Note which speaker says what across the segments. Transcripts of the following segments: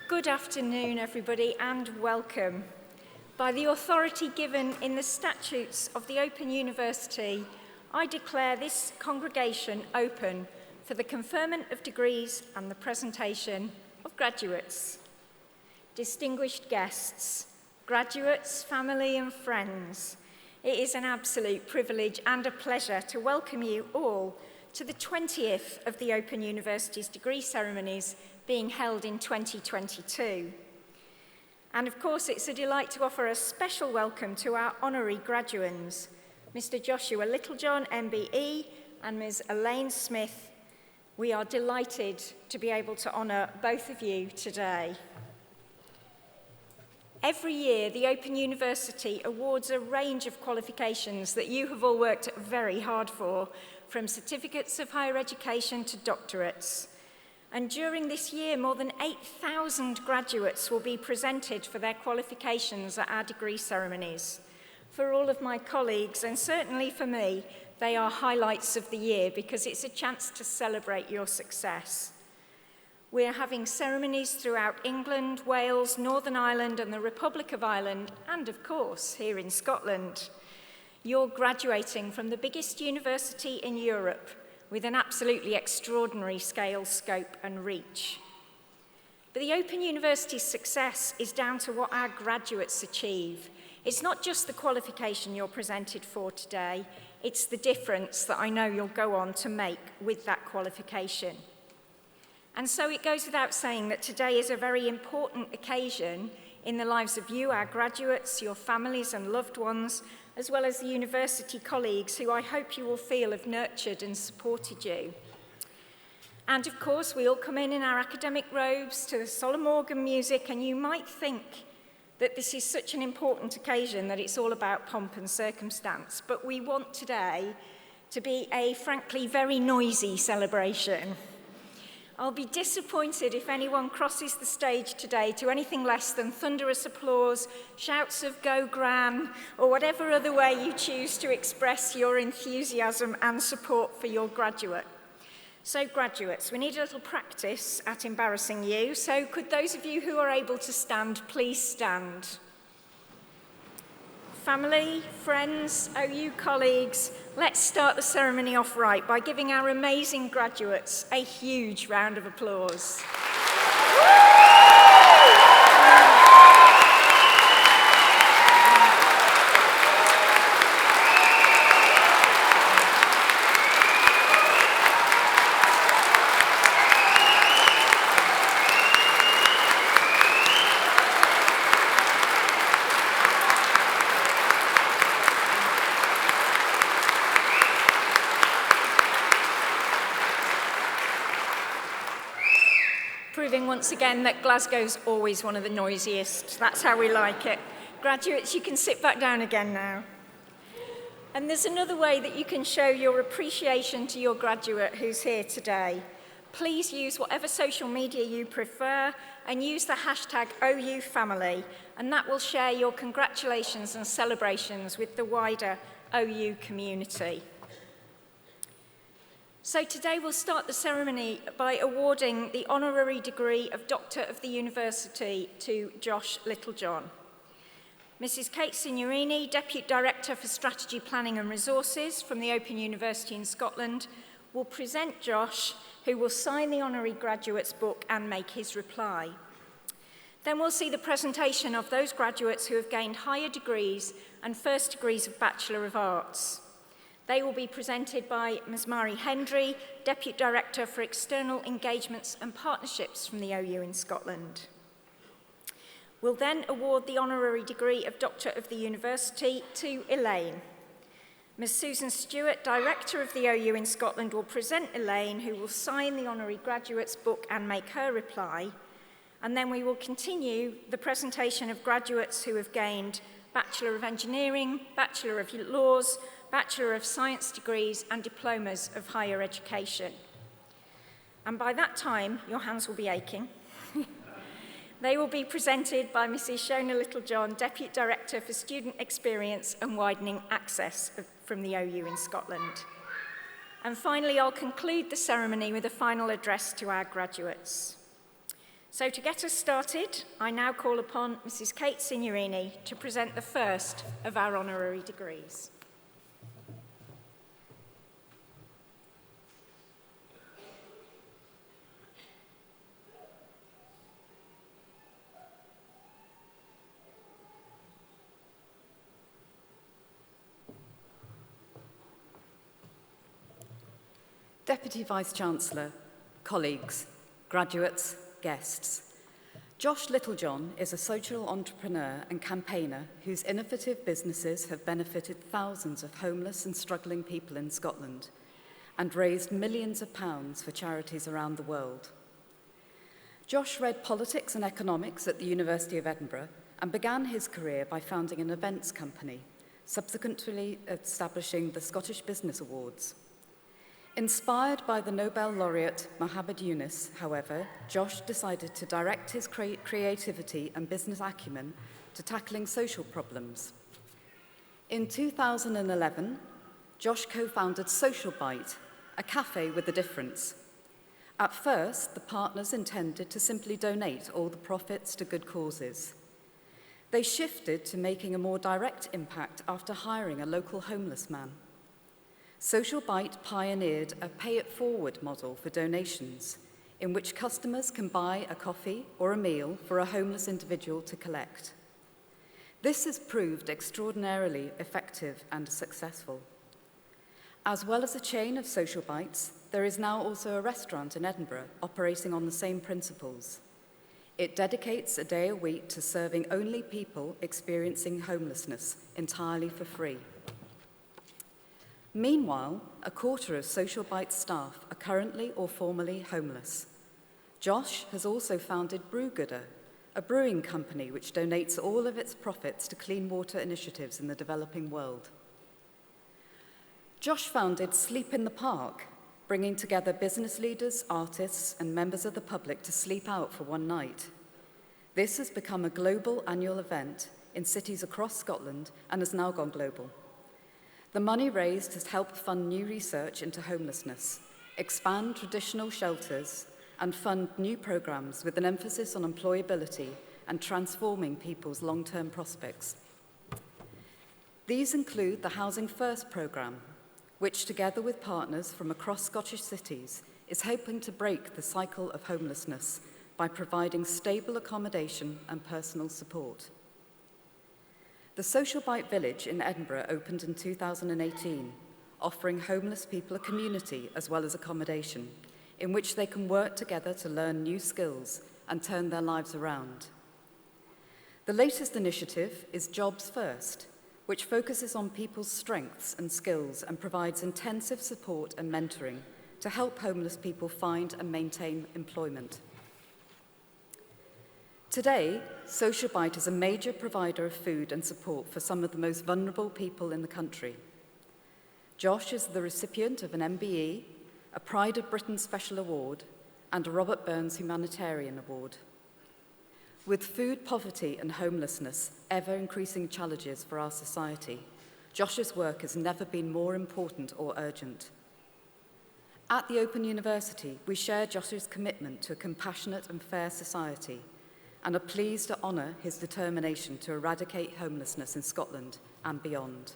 Speaker 1: Good afternoon, everybody, and welcome. By the authority given in the statutes of the Open University, I declare this congregation open for the conferment of degrees and the presentation of graduates. Distinguished guests, graduates, family and friends, it is an absolute privilege and a pleasure to welcome you all to the 20th of the Open University's degree ceremonies being held in 2022. And of course, it's a delight to offer a special welcome to our honorary graduands, Mr. Joshua Littlejohn, MBE, and Ms. Elaine Smith. We are delighted to be able to honour both of you today. Every year, the Open University awards a range of qualifications that you have all worked very hard for, from certificates of higher education to doctorates. And during this year, more than 8,000 graduates will be presented for their qualifications at our degree ceremonies. For all of my colleagues, and certainly for me, they are highlights of the year because it's a chance to celebrate your success. We're having ceremonies throughout England, Wales, Northern Ireland, and the Republic of Ireland, and of course, here in Scotland. You're graduating from the biggest university in Europe, with an absolutely extraordinary scale, scope and reach. But the Open University's success is down to what our graduates achieve. It's not just the qualification you're presented for today, it's the difference that I know you'll go on to make with that qualification. And so it goes without saying that today is a very important occasion in the lives of you, our graduates, your families and loved ones, as well as the university colleagues who I hope you will feel have nurtured and supported you. And of course, we all come in our academic robes to the solemn organ music, and you might think that this is such an important occasion that it's all about pomp and circumstance. But we want today to be a frankly very noisy celebration. I'll be disappointed if anyone crosses the stage today to anything less than thunderous applause, shouts of "Go Gran," or whatever other way you choose to express your enthusiasm and support for your graduate. So graduates, we need a little practice at embarrassing you, so could those of you who are able to stand, please stand. Family, friends, OU colleagues, let's start the ceremony off right by giving our amazing graduates a huge round of applause. Proving once again that Glasgow's always one of the noisiest. That's how we like it. Graduates, you can sit back down again now. And there's another way that you can show your appreciation to your graduate who's here today. Please use whatever social media you prefer and use the hashtag #OUFamily, and that will share your congratulations and celebrations with the wider OU community. So today we'll start the ceremony by awarding the honorary degree of Doctor of the University to Josh Littlejohn. Mrs. Kate Signorini, Deputy Director for Strategy Planning and Resources from the Open University in Scotland, will present Josh, who will sign the honorary graduate's book and make his reply. Then we'll see the presentation of those graduates who have gained higher degrees and first degrees of Bachelor of Arts. They will be presented by Ms. Mari Hendry, Deputy Director for External Engagements and Partnerships from the OU in Scotland. We'll then award the honorary degree of Doctor of the University to Elaine. Ms. Susan Stewart, Director of the OU in Scotland, will present Elaine, who will sign the honorary graduate's book and make her reply. And then we will continue the presentation of graduates who have gained Bachelor of Engineering, Bachelor of Laws, Bachelor of Science degrees and diplomas of higher education. And by that time, your hands will be aching. They will be presented by Mrs. Shona Littlejohn, Deputy Director for Student Experience and Widening Access from the OU in Scotland. And finally, I'll conclude the ceremony with a final address to our graduates. So to get us started, I now call upon Mrs. Kate Signorini to present the first of our honorary degrees.
Speaker 2: Deputy Vice-Chancellor, colleagues, graduates, guests. Josh Littlejohn is a social entrepreneur and campaigner whose innovative businesses have benefited thousands of homeless and struggling people in Scotland and raised millions of pounds for charities around the world. Josh read politics and economics at the University of Edinburgh and began his career by founding an events company, subsequently establishing the Scottish Business Awards. Inspired by the Nobel laureate Muhammad Yunus, however, Josh decided to direct his creativity and business acumen to tackling social problems. In 2011, Josh co-founded Social Bite, a cafe with a difference. At first, the partners intended to simply donate all the profits to good causes. They shifted to making a more direct impact after hiring a local homeless man. Social Bite pioneered a pay-it-forward model for donations, in which customers can buy a coffee or a meal for a homeless individual to collect. This has proved extraordinarily effective and successful. As well as a chain of Social Bites, there is now also a restaurant in Edinburgh operating on the same principles. It dedicates a day a week to serving only people experiencing homelessness entirely for free. Meanwhile, a quarter of Social Bite staff are currently or formerly homeless. Josh has also founded Brewgooder, a brewing company which donates all of its profits to clean water initiatives in the developing world. Josh founded Sleep in the Park, bringing together business leaders, artists, and members of the public to sleep out for one night. This has become a global annual event in cities across Scotland and has now gone global. The money raised has helped fund new research into homelessness, expand traditional shelters, and fund new programs with an emphasis on employability and transforming people's long-term prospects. These include the Housing First programme, which together with partners from across Scottish cities is hoping to break the cycle of homelessness by providing stable accommodation and personal support. The Social Bite Village in Edinburgh opened in 2018, offering homeless people a community as well as accommodation, in which they can work together to learn new skills and turn their lives around. The latest initiative is Jobs First, which focuses on people's strengths and skills and provides intensive support and mentoring to help homeless people find and maintain employment. Today, Social Bite is a major provider of food and support for some of the most vulnerable people in the country. Josh is the recipient of an MBE, a Pride of Britain Special Award, and a Robert Burns Humanitarian Award. With food poverty and homelessness ever-increasing challenges for our society, Josh's work has never been more important or urgent. At the Open University, we share Josh's commitment to a compassionate and fair society, and are pleased to honour his determination to eradicate homelessness in Scotland and beyond.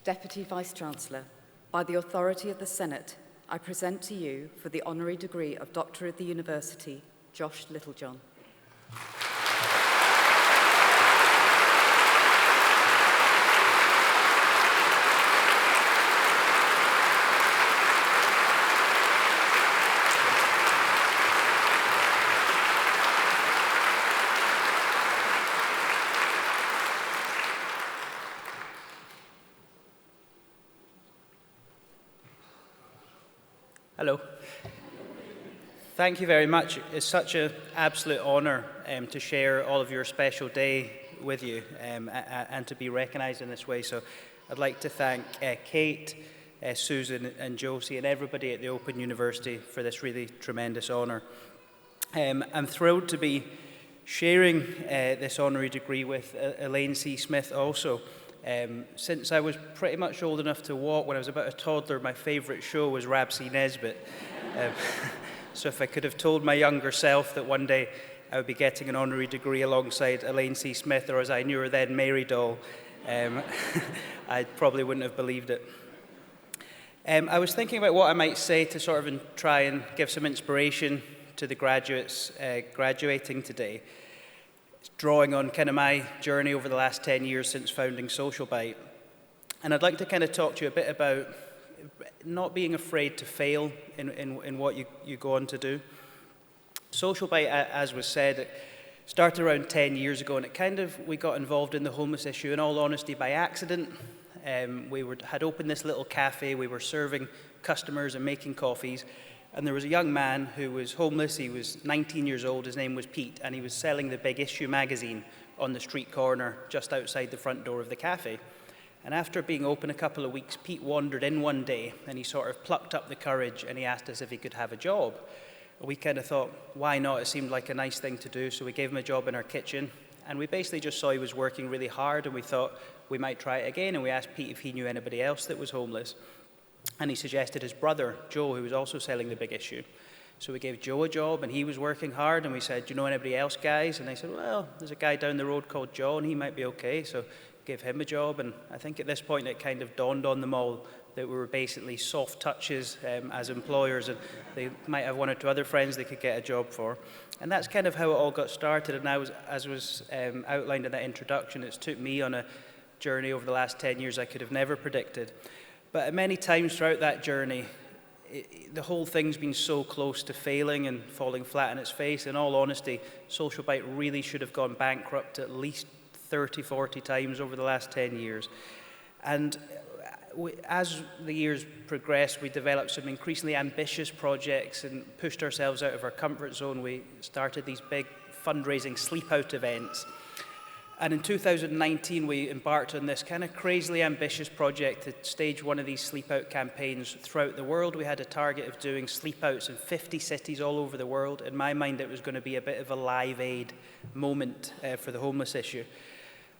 Speaker 2: Deputy Vice-Chancellor, by the authority of the Senate, I present to you for the honorary degree of Doctor of the University, Josh Littlejohn.
Speaker 3: Hello. Thank you very much. It's such an absolute honour to share all of your special day with you and to be recognised in this way. So I'd like to thank Kate, Susan and Josie and everybody at the Open University for this really tremendous honour. I'm thrilled to be sharing this honorary degree with Elaine C. Smith also. Since I was pretty much old enough to walk when I was about a toddler, my favourite show was Rab C. Nesbitt. So if I could have told my younger self that one day I would be getting an honorary degree alongside Elaine C. Smith, or as I knew her then, Mary Doll, I probably wouldn't have believed it. I was thinking about what I might say to sort of try and give some inspiration to the graduates graduating today, drawing on kind of my journey over the last 10 years since founding Social Bite. And I'd like to kind of talk to you a bit about not being afraid to fail in what you go on to do. Social Bite, as was said, it started around 10 years ago, and we got involved in the homeless issue, in all honesty, by accident. We had opened this little cafe, we were serving customers and making coffees, and there was a young man who was homeless. He was 19 years old, his name was Pete, and he was selling the Big Issue magazine on the street corner just outside the front door of the cafe. And after being open a couple of weeks, Pete wandered in one day, and he sort of plucked up the courage, and he asked us if he could have a job. We kind of thought, why not? It seemed like a nice thing to do, so we gave him a job in our kitchen, and we basically just saw he was working really hard, and we thought we might try it again, and we asked Pete if he knew anybody else that was homeless, and he suggested his brother, Joe, who was also selling the Big Issue. So we gave Joe a job, and he was working hard, and we said, do you know anybody else, guys? And they said, well, there's a guy down the road called John, he might be okay, so gave him a job, and I think at this point it kind of dawned on them all that we were basically soft touches as employers, and they might have one or two other friends they could get a job for. And that's kind of how it all got started, and as was outlined in that introduction, it's took me on a journey over the last 10 years I could have never predicted. But at many times throughout that journey, the whole thing's been so close to failing and falling flat on its face. In all honesty, Social Bite really should have gone bankrupt at least 30, 40 times over the last 10 years. And as the years progressed, we developed some increasingly ambitious projects and pushed ourselves out of our comfort zone. We started these big fundraising sleep-out events. And in 2019, we embarked on this kind of crazily ambitious project to stage one of these sleep-out campaigns throughout the world. We had a target of doing sleep-outs in 50 cities all over the world. In my mind, it was going to be a bit of a Live Aid moment for the homeless issue.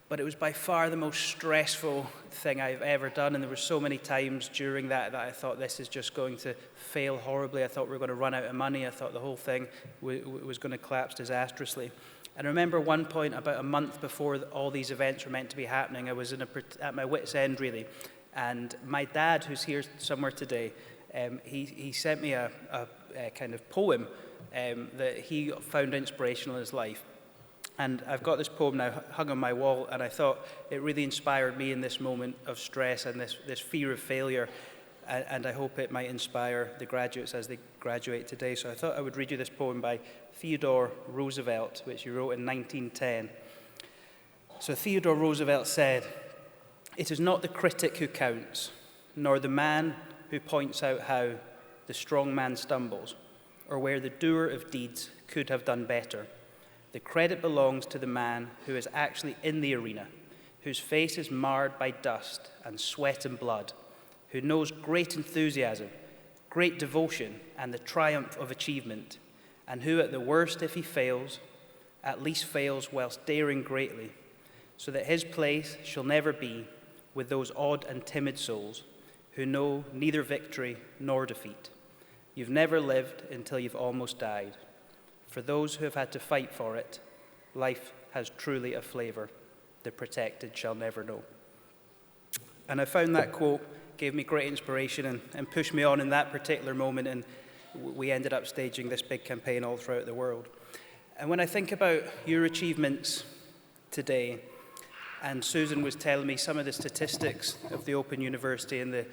Speaker 3: But it was by far the most stressful thing I've ever done, and there were so many times during that I thought this is just going to fail horribly. I thought we were going to run out of money. I thought the whole thing was going to collapse disastrously. And I remember one point, about a month before all these events were meant to be happening, I was at my wit's end, really. And my dad, who's here somewhere today, he sent me a kind of poem that he found inspirational in his life. And I've got this poem now hung on my wall, and I thought it really inspired me in this moment of stress and this fear of failure. And I hope it might inspire the graduates as they graduate today. So I thought I would read you this poem by Theodore Roosevelt, which he wrote in 1910. So Theodore Roosevelt said, "It is not the critic who counts, nor the man who points out how the strong man stumbles, or where the doer of deeds could have done better. The credit belongs to the man who is actually in the arena, whose face is marred by dust and sweat and blood, who knows great enthusiasm, great devotion, and the triumph of achievement, and who, at the worst, if he fails, at least fails whilst daring greatly, so that his place shall never be with those odd and timid souls who know neither victory nor defeat. You've never lived until you've almost died. For those who have had to fight for it, life has truly a flavour the protected shall never know." And I found that quote gave me great inspiration and pushed me on in that particular moment, and we ended up staging this big campaign all throughout the world. And when I think about your achievements today, and Susan was telling me some of the statistics of the Open University and the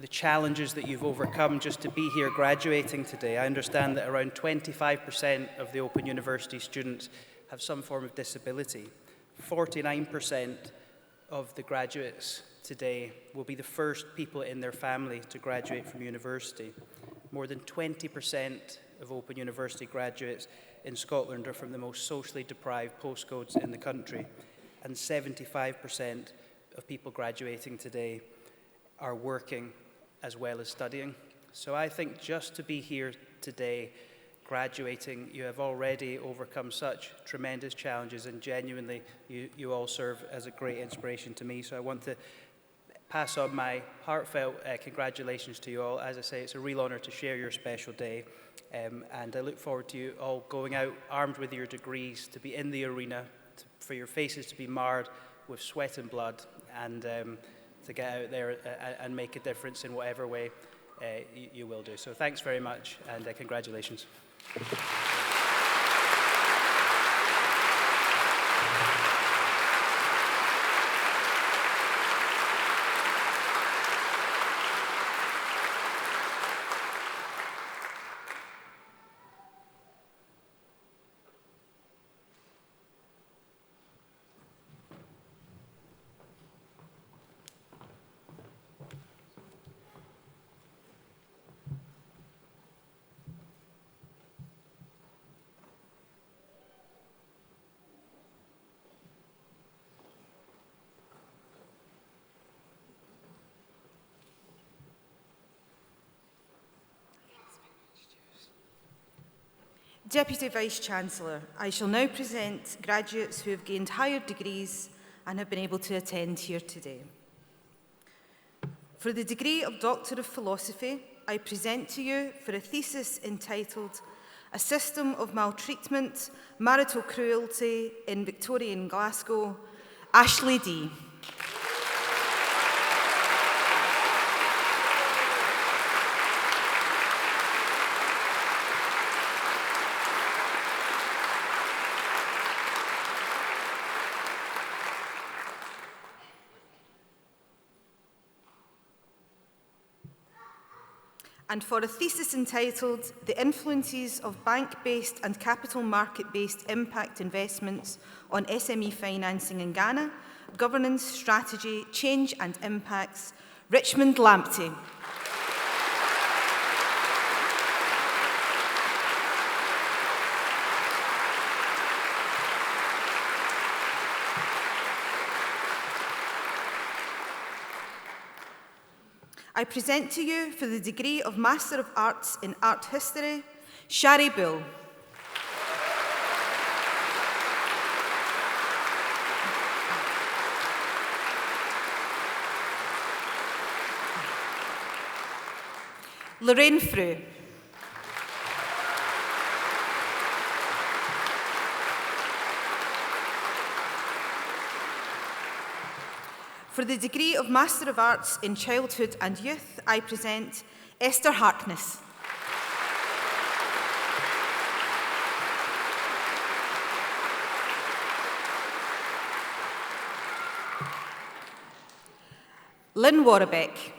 Speaker 3: challenges that you've overcome just to be here graduating today. I understand that around 25% of the Open University students have some form of disability. 49% of the graduates today will be the first people in their family to graduate from university. More than 20% of Open University graduates in Scotland are from the most socially deprived postcodes in the country, and 75% of people graduating today are working as well as studying. So I think just to be here today, graduating, you have already overcome such tremendous challenges, and genuinely, you all serve as a great inspiration to me. So I want to pass on my heartfelt congratulations to you all. As I say, it's a real honour to share your special day, and I look forward to you all going out armed with your degrees, to be in the arena, for your faces to be marred with sweat and blood, and to get out there and make a difference in whatever way you will do. So thanks very much, and congratulations.
Speaker 4: Deputy Vice-Chancellor, I shall now present graduates who have gained higher degrees and have been able to attend here today. For the degree of Doctor of Philosophy, I present to you for a thesis entitled A System of Maltreatment, Marital Cruelty in Victorian Glasgow, Ashley D. And for a thesis entitled The Influences of Bank-Based and Capital Market-Based Impact Investments on SME Financing in Ghana, Governance, Strategy, Change and Impacts, Richmond Lamptey. I present to you for the degree of Master of Arts in Art History, Shari Bull. Lorraine Frew. For the degree of Master of Arts in Childhood and Youth, I present Esther Harkness. Lynn Warbeck.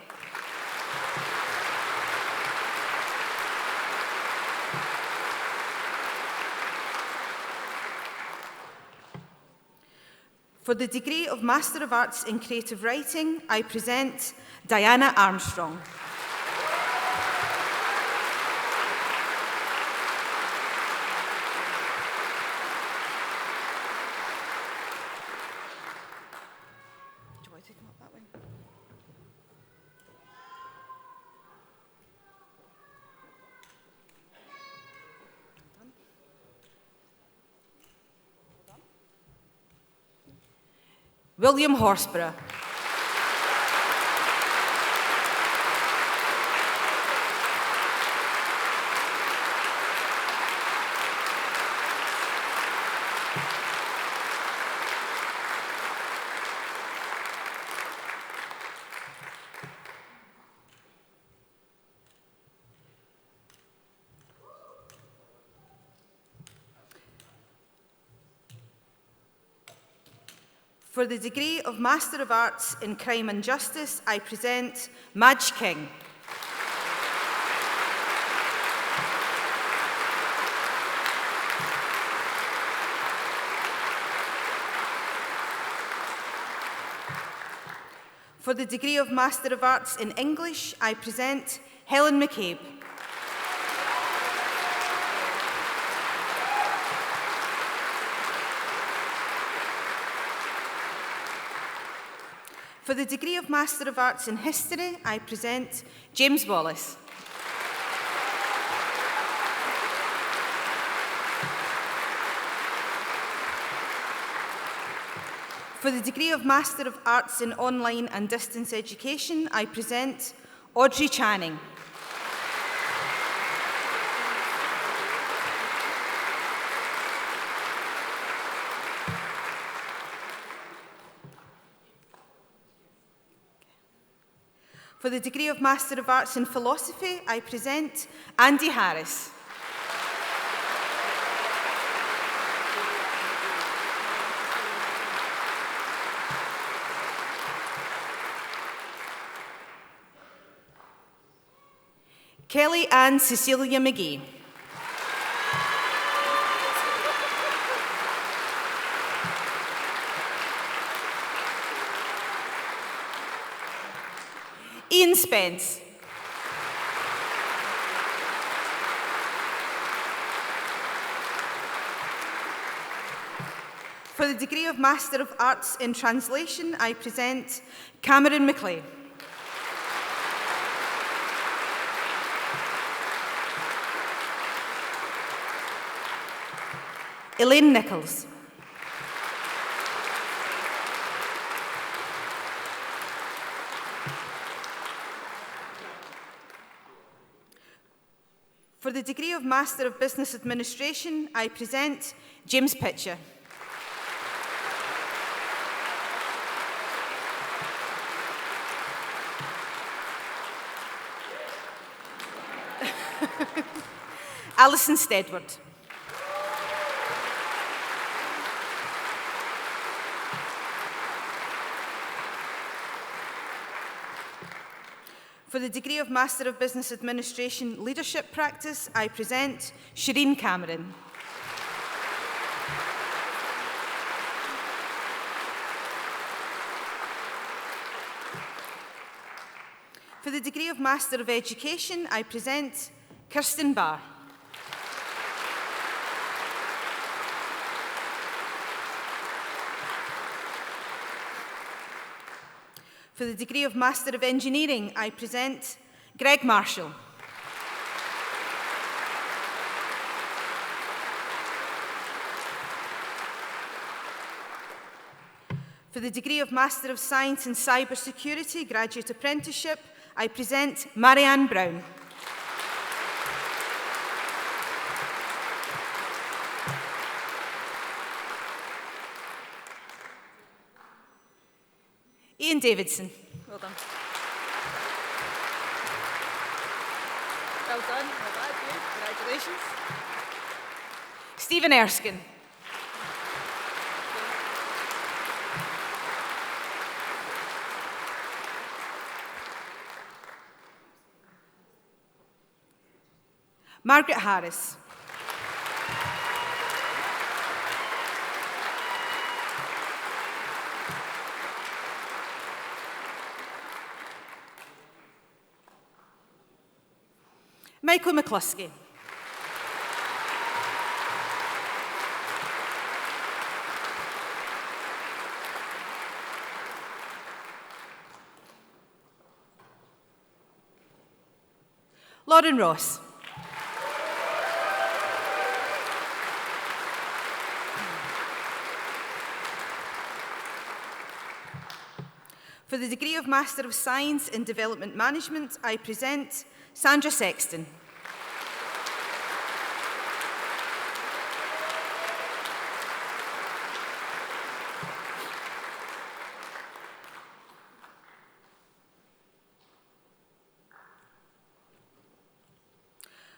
Speaker 4: For the degree of Master of Arts in Creative Writing, I present Diana Armstrong. Do you want to take them up that way? William Horsburgh. For the degree of Master of Arts in Crime and Justice, I present Madge King. For the degree of Master of Arts in English, I present Helen McCabe. For the degree of Master of Arts in History, I present James Wallace. For the degree of Master of Arts in Online and Distance Education, I present Audrey Channing. For the degree of Master of Arts in Philosophy, I present Andy Harris. Kelly Ann Cecilia McGee. Ian Spence. For the degree of Master of Arts in Translation, I present Cameron McLeay. Elaine Nichols. For the degree of Master of Business Administration, I present James Pitcher. Alison Stedward. For the degree of Master of Business Administration Leadership Practice, I present Shireen Cameron. For the degree of Master of Education, I present Kirsten Barr. For the degree of Master of Engineering, I present Greg Marshall. For the degree of Master of Science in Cybersecurity, Graduate Apprenticeship, I present Marianne Brown. Ian Davidson. Well done. Well done. Well done. Good. Congratulations. Stephen Erskine. Margaret Harris. Michael McCluskey. Lauren Ross. For the degree of Master of Science in Development Management, I present Sandra Sexton.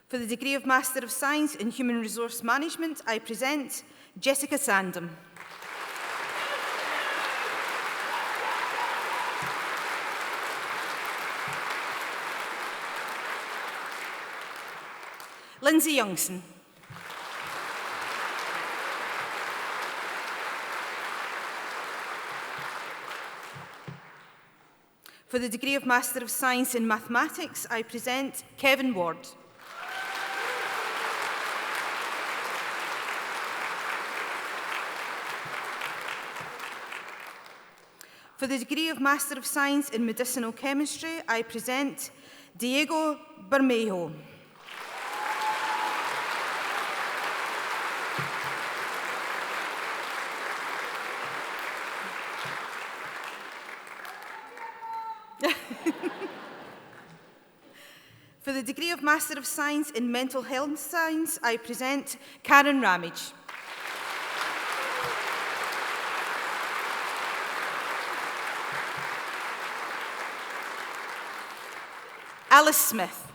Speaker 4: For the degree of Master of Science in Human Resource Management, I present Jessica Sandham. Lindsay Youngson. For the degree of Master of Science in Mathematics, I present Kevin Ward. For the degree of Master of Science in Medicinal Chemistry, I present Diego Bermejo. For the degree of Master of Science in Mental Health Science, I present Karen Ramage. Alice Smith.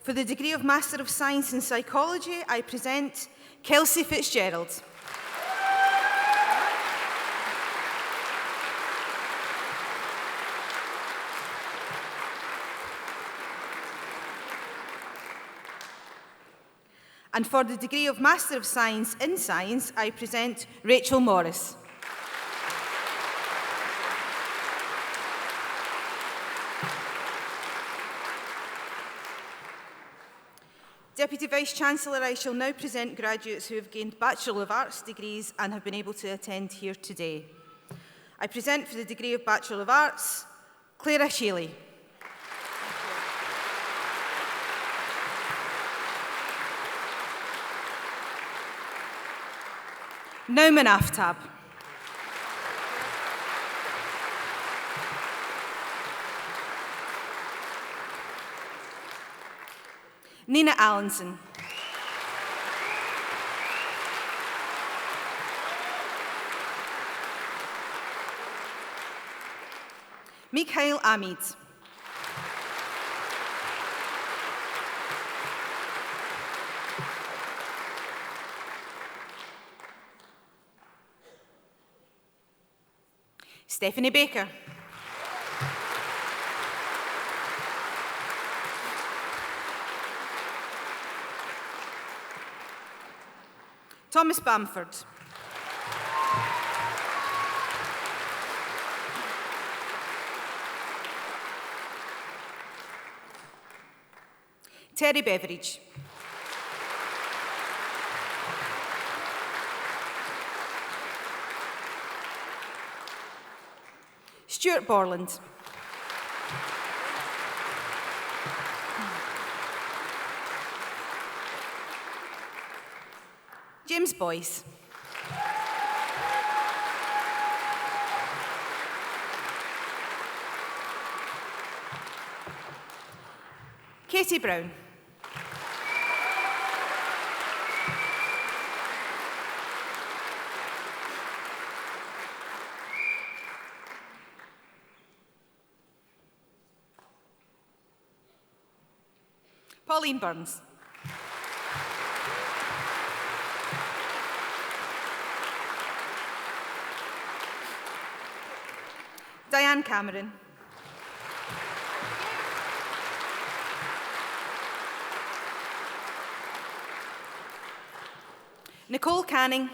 Speaker 4: For the degree of Master of Science in Psychology, I present Kelsey Fitzgerald. And for the degree of Master of Science in Science, I present Rachel Morris. Deputy Vice-Chancellor, I shall now present graduates who have gained Bachelor of Arts degrees and have been able to attend here today. I present for the degree of Bachelor of Arts, Clara Shealy. Nauman Aftab. Nina Allenson. Mikhail Amid. Stephanie Baker. Thomas Bamford. Terry Beveridge. Stuart Borland. James Boyce. Katie Brown. Pauline Burns. Diane Cameron. Nicole Canning.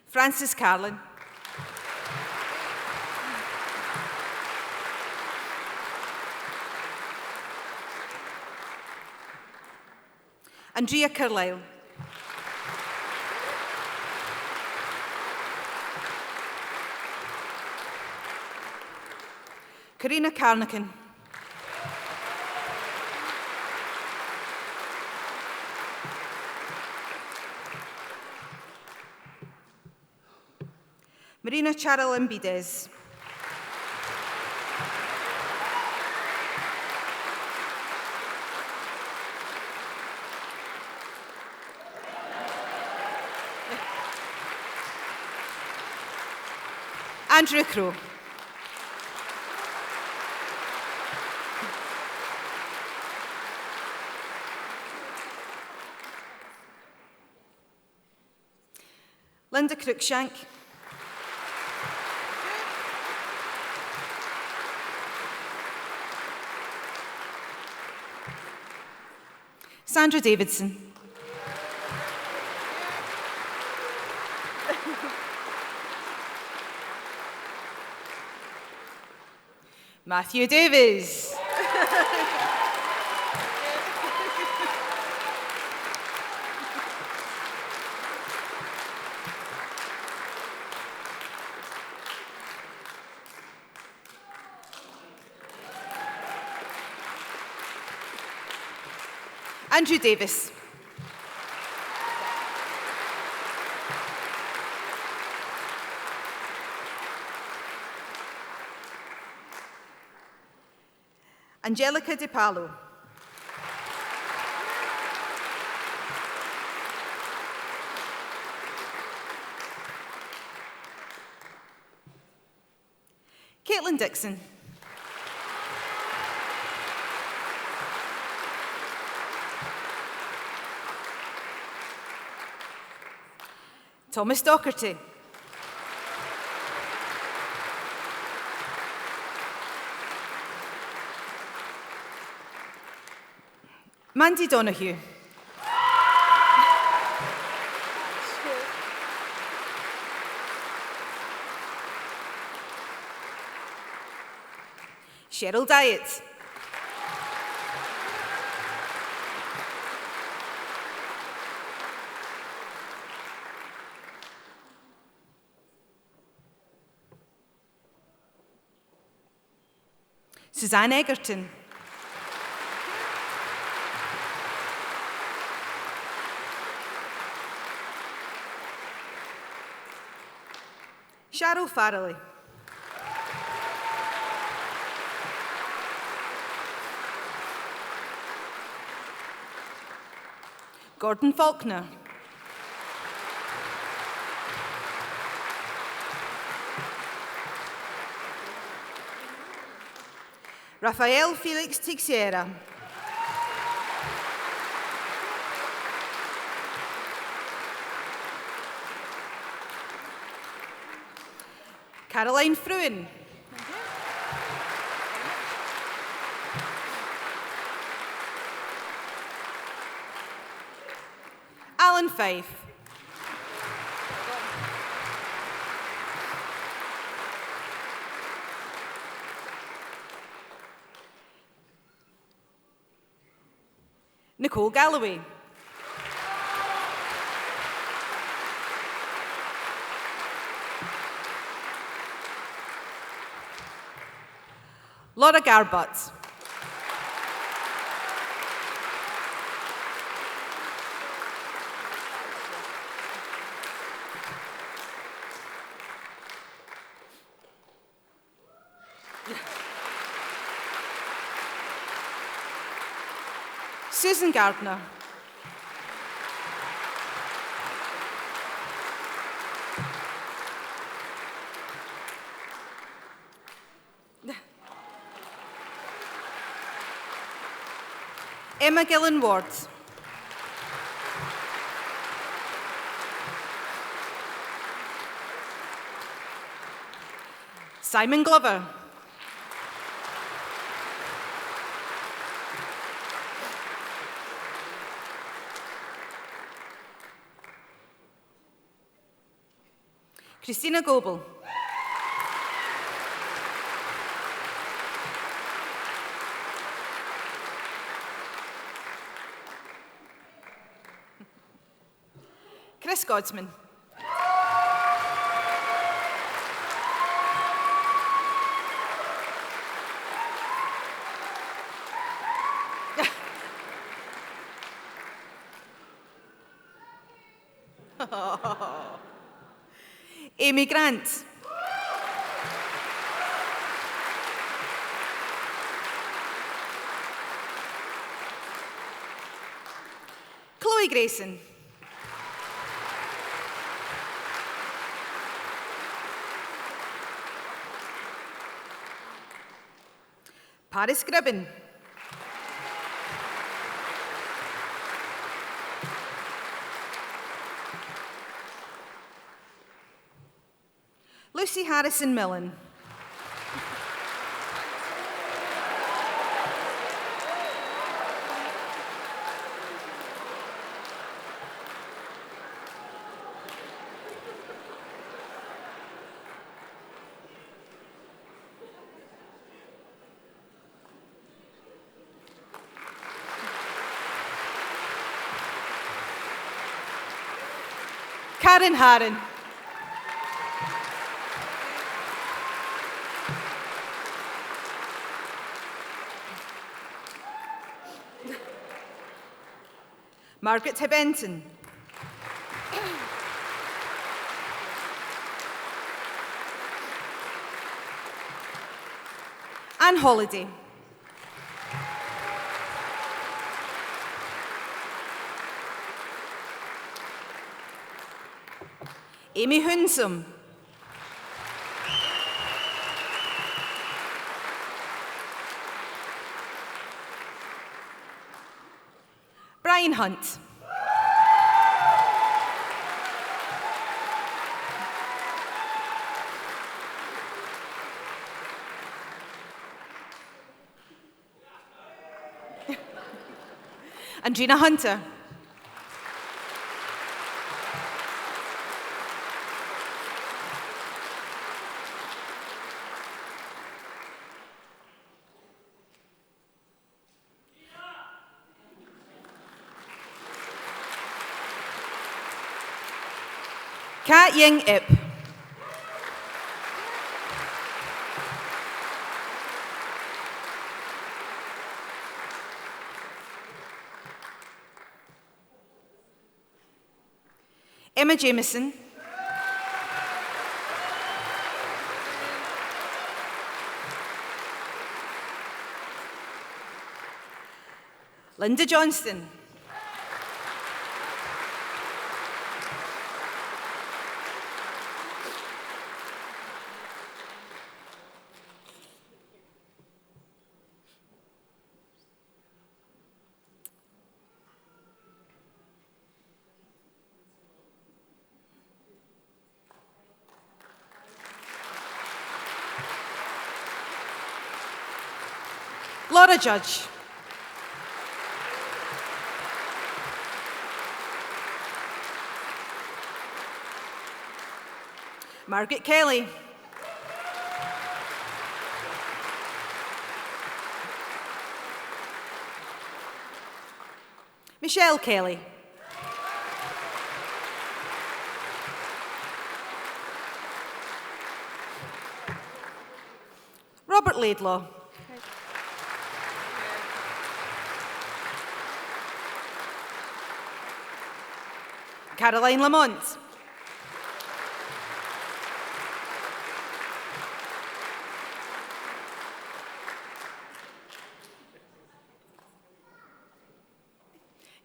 Speaker 4: Frances Carlin. Andrea Carlisle. Karina Carnican. Marina Charalambides. Andrew Crowe. Linda Cruikshank. Sandra Davidson. Matthew Davies. Andrew Davis. Angelica De Palo. Caitlin Dixon. Thomas Docherty. Mandy Donoghue. Cheryl Diet. Suzanne Egerton. Cheryl Farrelly. Gordon Faulkner. Rafael Felix Teixeira. Caroline Fruin. Alan Fife. Nicole Galloway. Laura Garbutt. Susan Gardner. Emma Gillan Ward. Simon Glover. Christina Goebel. Chris Godsman. Amy Grant. Chloe Grayson. Paris Gribben. Lucy Harrison Millen. Karen Harren. Margaret Hibbenton. Anne Holliday. Amy Hunsum. Brian Hunt. Andrina Hunter. Kat Ying Ip. Emma Jameson. Linda Johnston. Laura Judge. Margaret Kelly. Michelle Kelly. Robert Laidlaw. Caroline Lamont.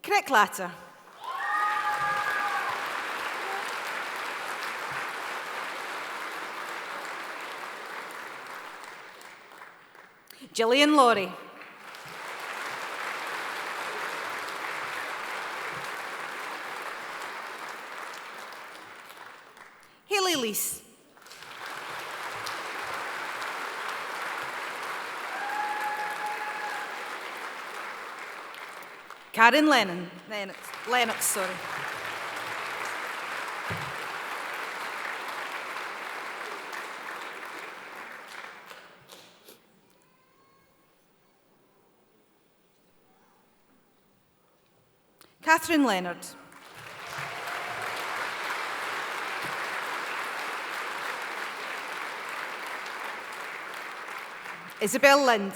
Speaker 4: Crick Latter. Gillian Laurie. Hayley Lease. Karen Lennox, sorry. Catherine Leonard. Isabel Lind.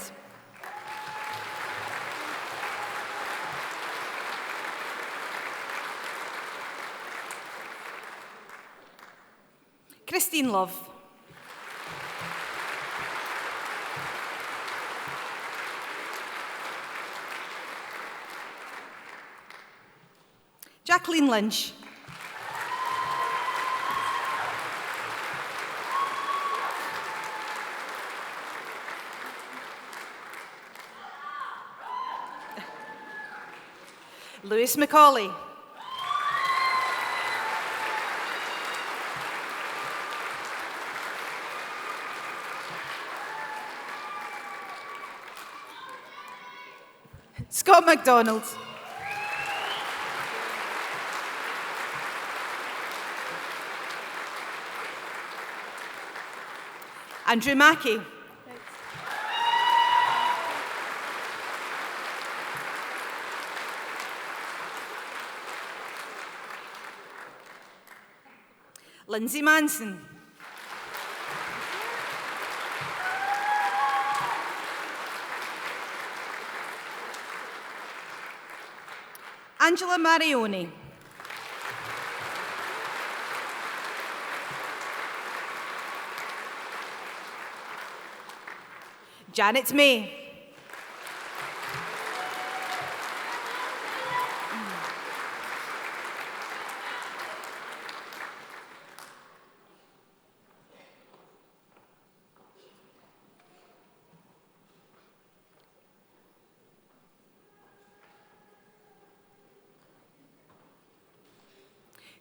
Speaker 4: Christine Love. Jacqueline Lynch. Lewis McCauley. Scott MacDonald. Andrew Mackey. Lindsay Manson. Angela Marioni. Janet May.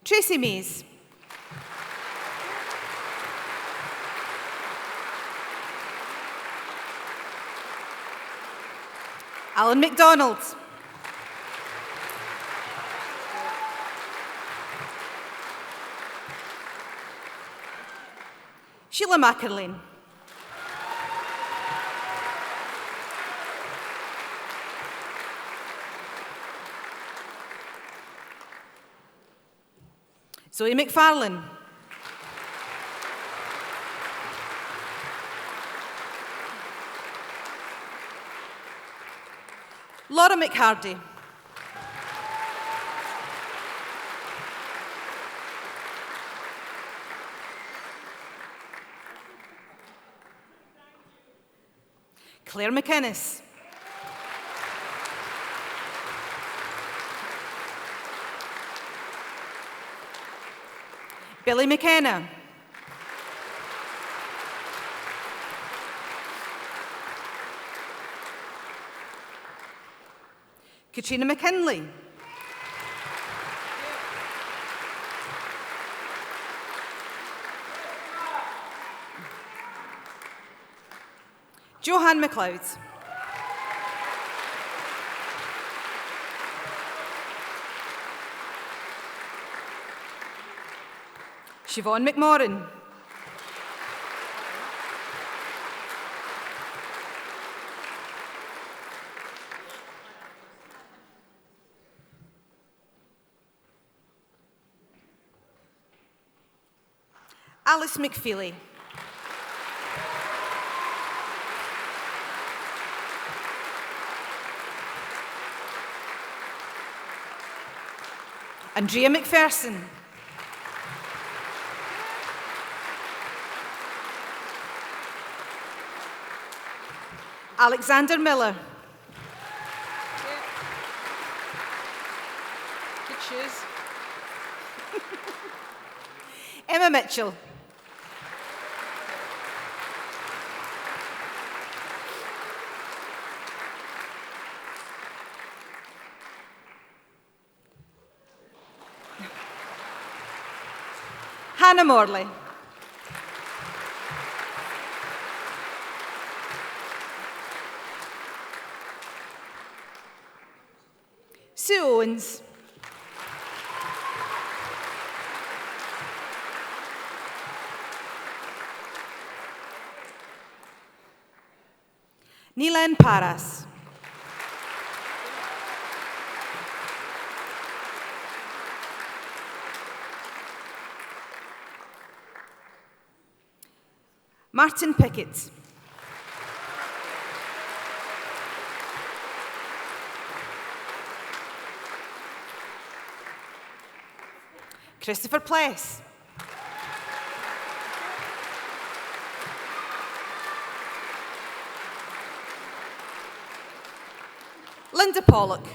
Speaker 4: Tracy Mays. Alan MacDonald. Sheila Mackerlane. Zoe McFarlane. Laura McHardy. Claire McInnes. Billy McKenna. Katrina McKinley. Johan McLeod. Siobhan McMorrin. Alice McFeely. Andrea McPherson. Alexander Miller.
Speaker 5: Good shoes.
Speaker 4: Emma Mitchell. Hannah Morley. Sue Owens. Nilan Paras. Martin Pickett. Christopher Pless. Linda Pollock.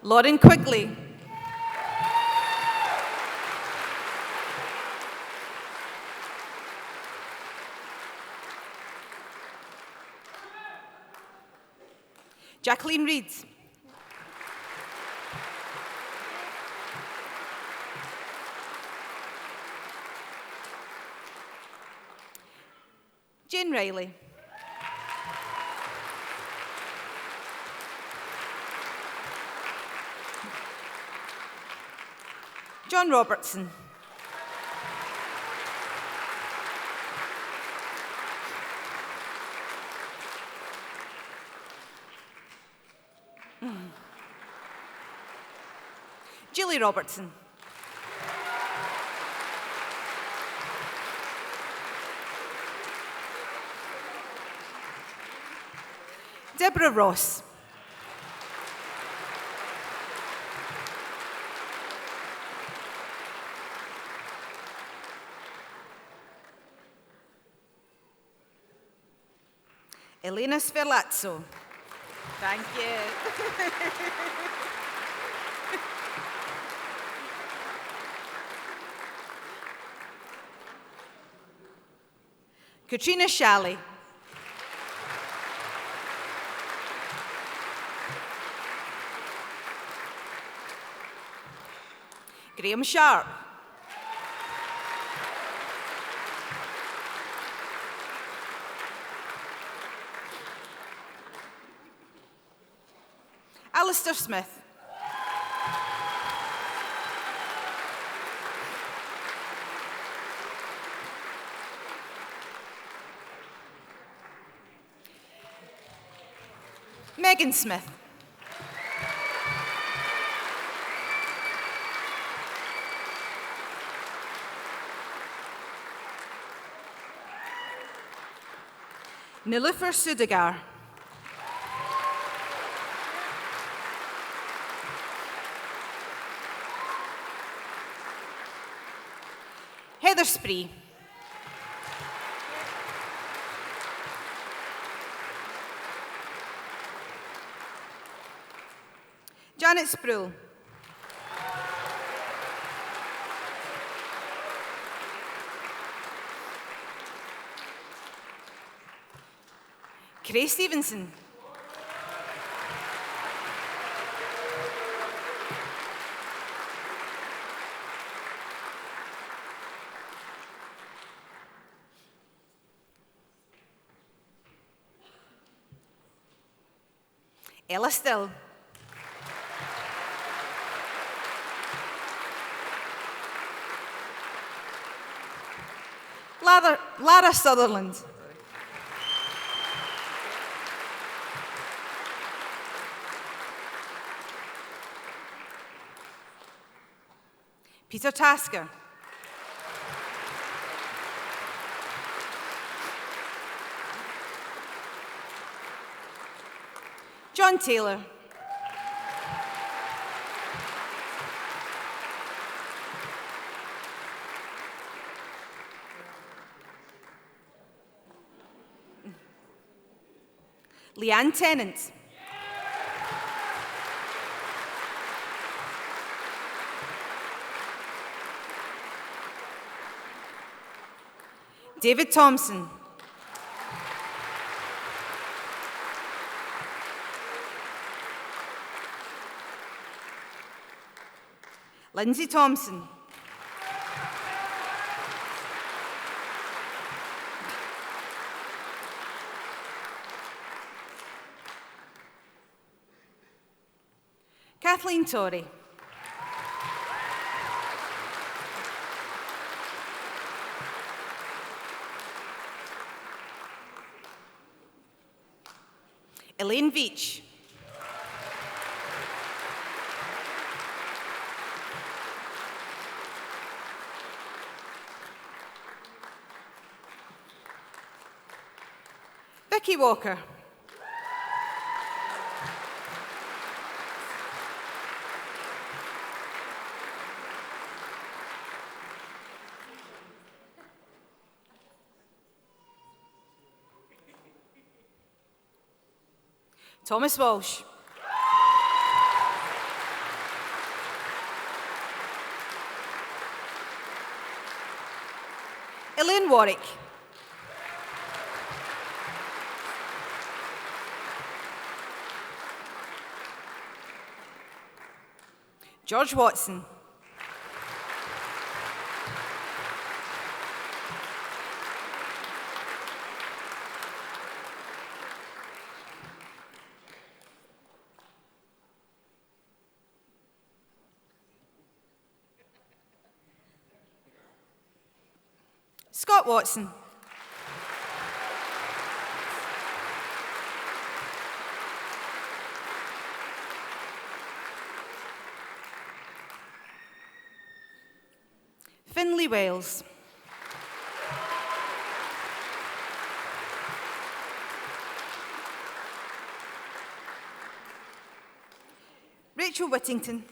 Speaker 4: Lauren Quigley. Jacqueline Reed. Jane Riley. John Robertson. Julie Robertson. Deborah Ross. Elena Sferlazzo. Thank you. Katrina Shalley. Graham Sharp. Alistair Smith. Megan Smith. Nilufer Sudagar. Heather Spree. Janet Sproul. Cray Stevenson. Ella Still. Lara Sutherland. Peter Tasker. John Taylor. Leanne Tennant. David Thompson. Lindsay Thompson. Kathleen Torrey. Elaine Veach. Vicky Walker. Thomas Walsh. Elaine Warwick. George Watson. Scott Watson. Finlay Wells. Rachel Whittington.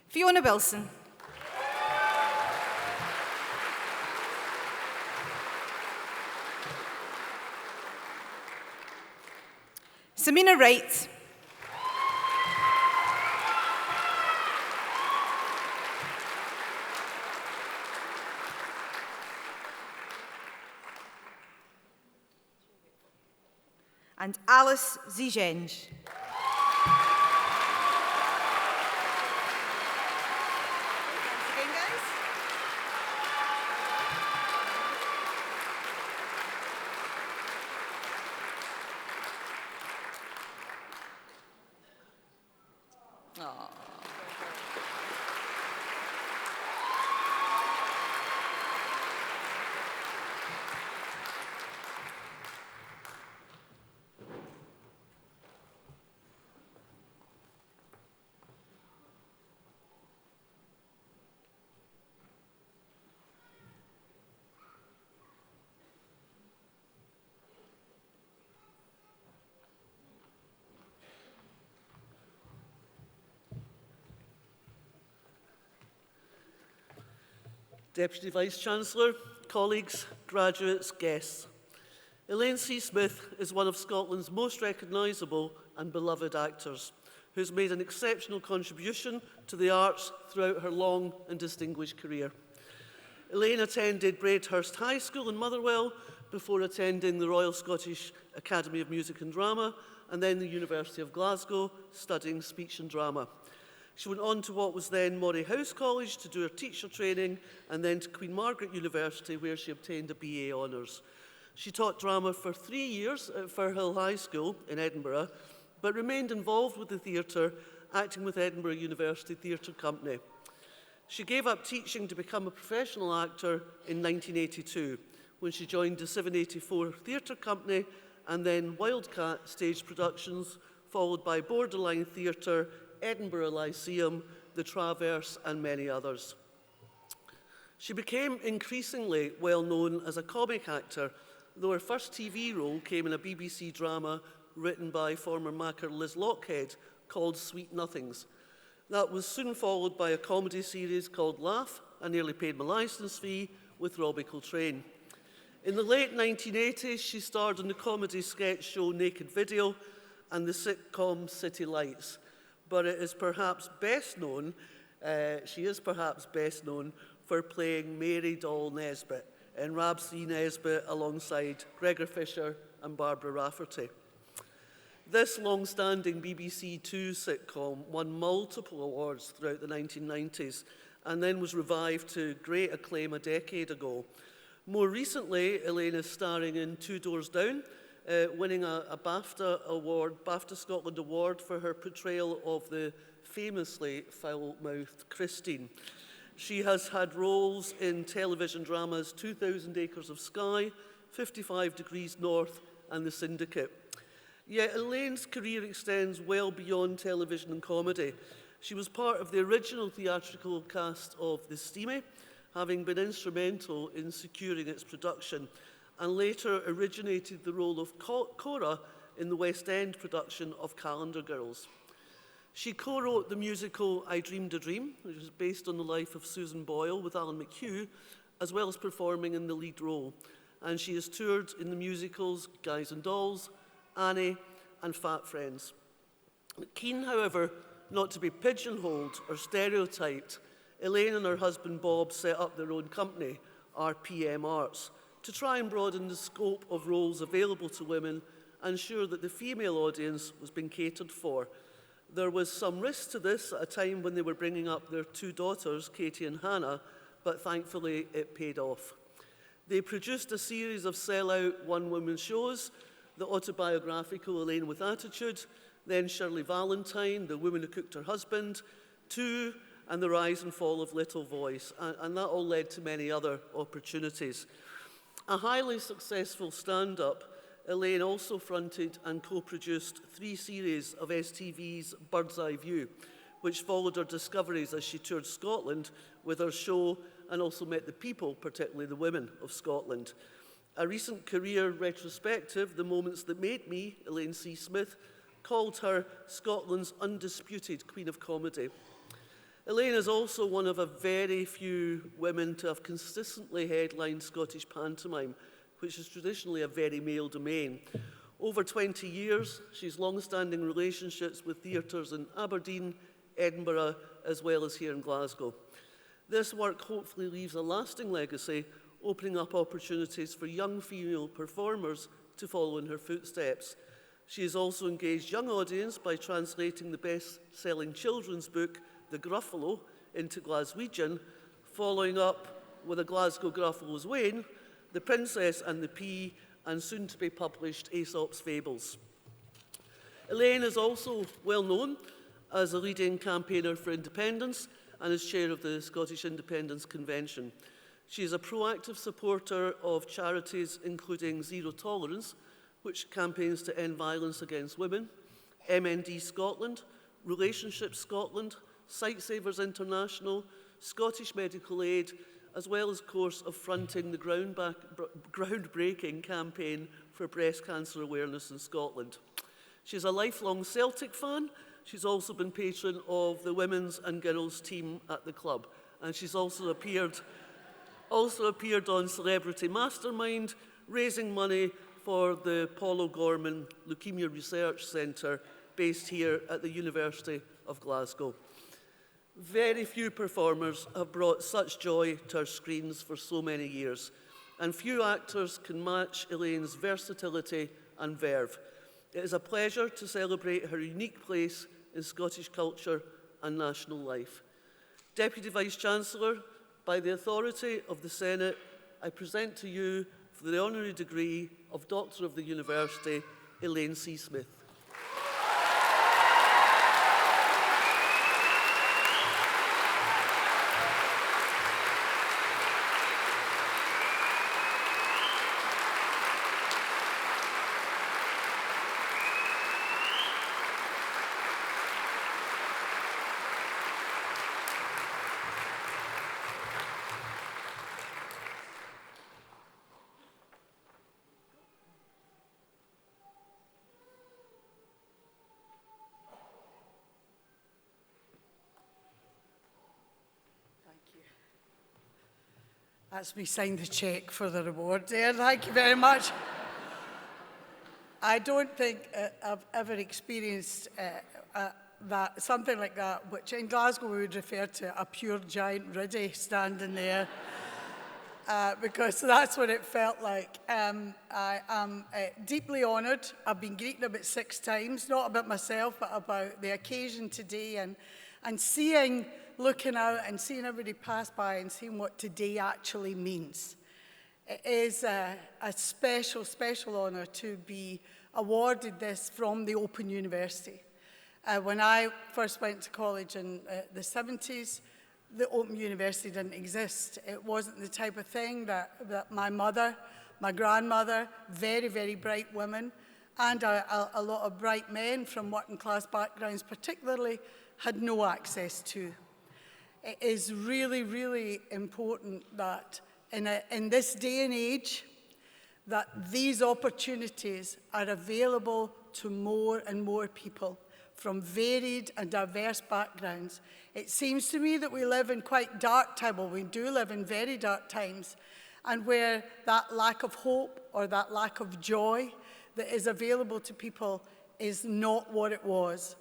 Speaker 4: Fiona Wilson. Samina Wright. And Alice Zijenge.
Speaker 5: Deputy Vice-Chancellor, colleagues, graduates, guests. Elaine C. Smith is one of Scotland's most recognisable and beloved actors, who's made an exceptional contribution to the arts throughout her long and distinguished career. Elaine attended Braidhurst High School in Motherwell before attending the Royal Scottish Academy of Music and Drama and then the University of Glasgow, studying speech and drama. She went on to what was then Moray House College to do her teacher training, and then to Queen Margaret University, where she obtained a BA Honours. She taught drama for 3 years at Firhill High School in Edinburgh, but remained involved with the theatre, acting with Edinburgh University Theatre Company. She gave up teaching to become a professional actor in 1982, when she joined the 784 Theatre Company and then Wildcat Stage Productions, followed by Borderline Theatre, Edinburgh Lyceum, the Traverse, and many others. She became increasingly well known as a comic actor, though her first TV role came in a BBC drama written by former Macker Liz Lockhead called Sweet Nothings. That was soon followed by a comedy series called Laugh, I Nearly Paid My Licence Fee, with Robbie Coltrane. In the late 1980s, she starred in the comedy sketch show Naked Video and the sitcom City Lights. But it is perhaps best known, she is perhaps best known for playing Mary Doll Nesbitt in Rab C. Nesbitt alongside Gregor Fisher and Barbara Rafferty. This long-standing BBC Two sitcom won multiple awards throughout the 1990s and then was revived to great acclaim a decade ago. More recently, Elaine is starring in Two Doors Down, winning a BAFTA Scotland Award for her portrayal of the famously foul-mouthed Christine. She has had roles in television dramas 2,000 Acres of Sky, 55 Degrees North, and The Syndicate. Yet Elaine's career extends well beyond television and comedy. She was part of the original theatrical cast of The Steamie, having been instrumental in securing its production, and later originated the role of Cora in the West End production of Calendar Girls. She co-wrote the musical I Dreamed a Dream, which is based on the life of Susan Boyle with Alan McHugh, as well as performing in the lead role. And she has toured in the musicals Guys and Dolls, Annie, and Fat Friends. Keen, however, not to be pigeonholed or stereotyped, Elaine and her husband Bob set up their own company, RPM Arts, to try and broaden the scope of roles available to women and ensure that the female audience was being catered for. There was some risk to this at a time when they were bringing up their two daughters, Katie and Hannah, but thankfully it paid off. They produced a series of sell-out one-woman shows, the autobiographical Elaine with Attitude, then Shirley Valentine, The Woman Who Cooked Her Husband, Two, and The Rise and Fall of Little Voice, and that all led to many other opportunities. A highly successful stand-up, Elaine also fronted and co-produced 3 series of STV's Bird's Eye View, which followed her discoveries as she toured Scotland with her show and also met the people, particularly the women of Scotland. A recent career retrospective, The Moments That Made Me, Elaine C. Smith, called her Scotland's undisputed Queen of Comedy. Elaine is also one of a very few women to have consistently headlined Scottish pantomime, which is traditionally a very male domain. Over 20 years, she's long-standing relationships with theatres in Aberdeen, Edinburgh, as well as here in Glasgow. This work hopefully leaves a lasting legacy, opening up opportunities for young female performers to follow in her footsteps. She has also engaged young audience by translating the best-selling children's book, The Gruffalo, into Glaswegian, following up with a Glasgow Gruffalo's Wain, The Princess and the Pea, and soon-to-be published Aesop's Fables. Elaine is also well known as a leading campaigner for independence and is chair of the Scottish Independence Convention. She is a proactive supporter of charities including Zero Tolerance, which campaigns to end violence against women, MND Scotland, Relationships Scotland, Sightsavers International, Scottish Medical Aid, as well as, of course, of fronting the groundbreaking campaign for breast cancer awareness in Scotland. She's a lifelong Celtic fan. She's also been patron of the women's and girls' team at the club. And she's also appeared on Celebrity Mastermind, raising money for the Paul O'Gorman Leukemia Research Centre based here at the University of Glasgow. Very few performers have brought such joy to our screens for so many years, and few actors can match Elaine's versatility and verve. It is a pleasure to celebrate her unique place in Scottish culture and national life. Deputy Vice-Chancellor, by the authority of the Senate, I present to you for the honorary degree of Doctor of the University, Elaine C. Smith.
Speaker 6: That's me sign the cheque for the reward there. Thank you very much. I don't think I've ever experienced something like that, which in Glasgow we would refer to a pure giant riddy standing there, because that's what it felt like. I am deeply honoured. I've been greeted about 6 times, not about myself, but about the occasion today, and looking out and seeing everybody pass by and seeing what today actually means. It is a special, special honour to be awarded this from the Open University. When I first went to college in the 70s, the Open University didn't exist. It wasn't the type of thing that my mother, my grandmother, very, very bright women, and a lot of bright men from working class backgrounds particularly, had no access to. It is really, really important that in this day and age, that these opportunities are available to more and more people from varied and diverse backgrounds. It seems to me that we live in quite dark times, well, we do live in very dark times, and where that lack of hope or that lack of joy that is available to people is not what it was.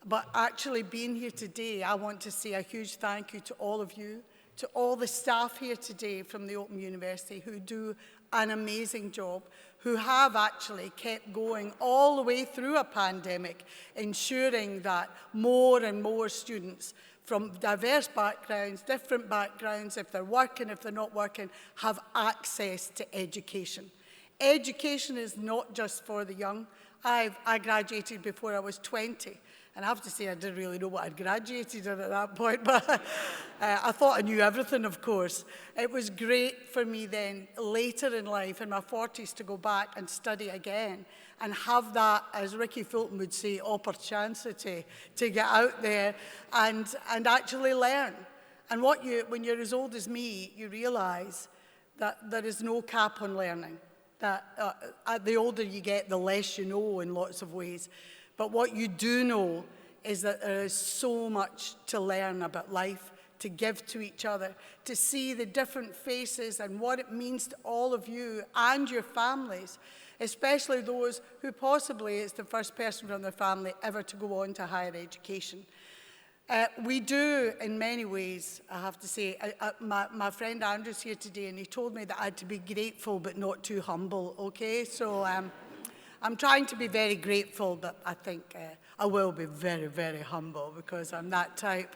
Speaker 6: But actually being here today, I want to say a huge thank you to all of you, to all the staff here today from the Open University who do an amazing job, who have actually kept going all the way through a pandemic, ensuring that more and more students from diverse backgrounds, different backgrounds, if they're working, if they're not working, have access to education. Education is not just for the young. I graduated before I was 20. And I have to say, I didn't really know what I'd graduated in at that point, but I thought I knew everything, of course. It was great for me then, later in life, in my 40s, to go back and study again and have that, as Ricky Fulton would say, opportunity to get out there and actually learn. And when you're as old as me, you realise that there is no cap on learning. That the older you get, the less you know in lots of ways. But what you do know is that there is so much to learn about life, to give to each other, to see the different faces and what it means to all of you and your families, especially those who possibly is the first person from their family ever to go on to higher education. We do, in many ways, I have to say, my friend Andrew's here today, and he told me that I had to be grateful but not too humble, okay? So I'm trying to be very grateful, but I think I will be very, very humble because I'm that type.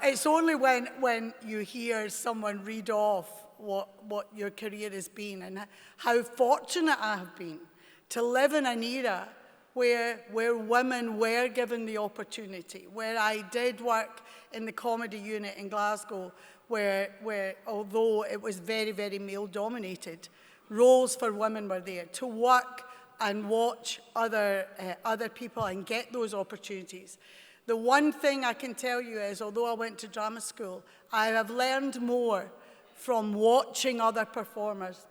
Speaker 6: It's only when you hear someone read off what your career has been and how fortunate I have been to live in an era where women were given the opportunity, where I did work in the comedy unit in Glasgow, where although it was very, very male-dominated, roles for women were there to work and watch other people and get those opportunities. The one thing I can tell you is, although I went to drama school, I have learned more from watching other performers,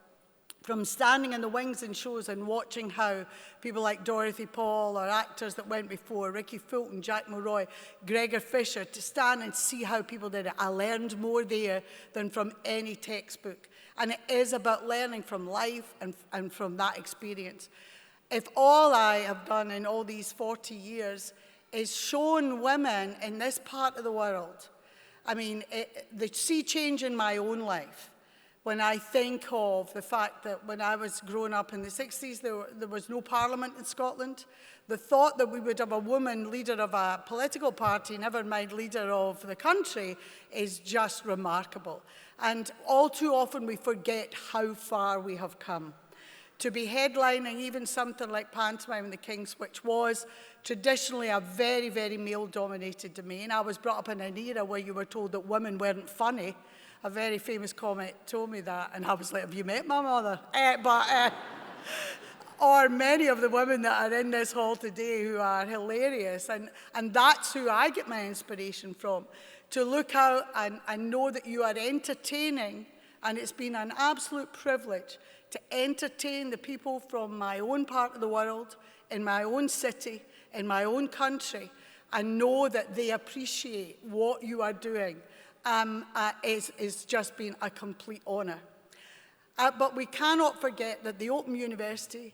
Speaker 6: from standing in the wings and shows and watching how people like Dorothy Paul or actors that went before, Ricky Fulton, Jack Mulroy, Gregor Fisher, to stand and see how people did it. I learned more there than from any textbook. And it is about learning from life and from that experience. If all I have done in all these 40 years is shown women in this part of the world, I mean, the sea change in my own life, when I think of the fact that when I was growing up in the 60s, there was no parliament in Scotland. The thought that we would have a woman leader of a political party, never mind leader of the country, is just remarkable. And all too often we forget how far we have come. To be headlining even something like Pantomime in the King's, which was traditionally a very, very male-dominated domain. I was brought up in an era where you were told that women weren't funny. A very famous comic told me that, and I was like, have you met my mother? Or many of the women that are in this hall today who are hilarious, and that's who I get my inspiration from, to look out and know that you are entertaining, and it's been an absolute privilege to entertain the people from my own part of the world, in my own city, in my own country, and know that they appreciate what you are doing. It's just been a complete honour. But we cannot forget that the Open University,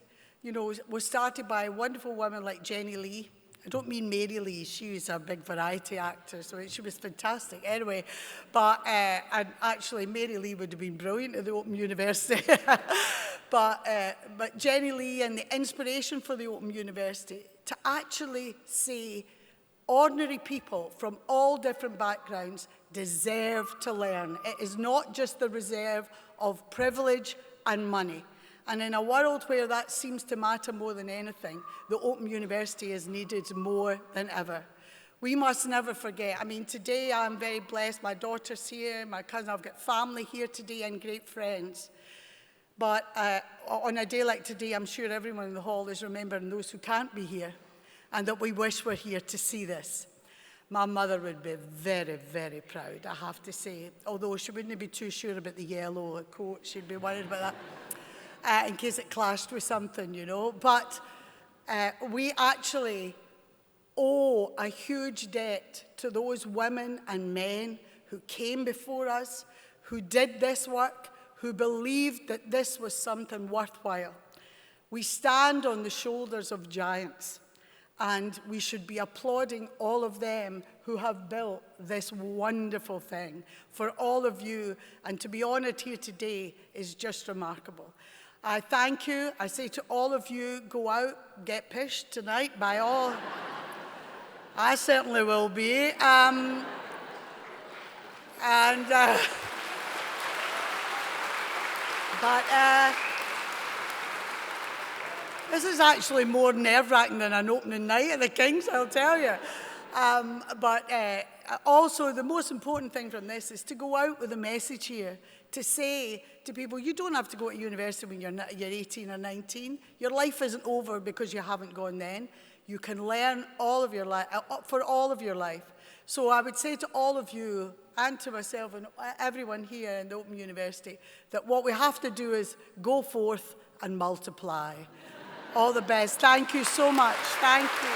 Speaker 6: was started by wonderful women like Jenny Lee. I don't mean Mary Lee, she was a big variety actor, so she was fantastic. Anyway, but and actually Mary Lee would have been brilliant at the Open University. But Jenny Lee and the inspiration for the Open University to actually say ordinary people from all different backgrounds deserve to learn. It is not just the reserve of privilege and money. And in a world where that seems to matter more than anything, the Open University is needed more than ever. We must never forget. I mean, today I'm very blessed. My daughter's here, my cousin, I've got family here today and great friends. But on a day like today, I'm sure everyone in the hall is remembering those who can't be here and that we wish were here to see this. My mother would be very, very proud, I have to say. Although she wouldn't be too sure about the yellow coat. She'd be worried about that in case it clashed with something, But we actually owe a huge debt to those women and men who came before us, who did this work, who believed that this was something worthwhile. We stand on the shoulders of giants. And we should be applauding all of them who have built this wonderful thing. For all of you, and to be honoured here today is just remarkable. I thank you. I say to all of you, go out, get pished tonight by all. I certainly will be. This is actually more nerve-wracking than an opening night at the King's, I'll tell you. Also, the most important thing from this is to go out with a message here, to say to people, you don't have to go to university when you're 18 or 19. Your life isn't over because you haven't gone then. You can learn all of your life, for all of your life. So I would say to all of you, and to myself and everyone here in the Open University, that what we have to do is go forth and multiply. All the best. Thank you so much. Thank you.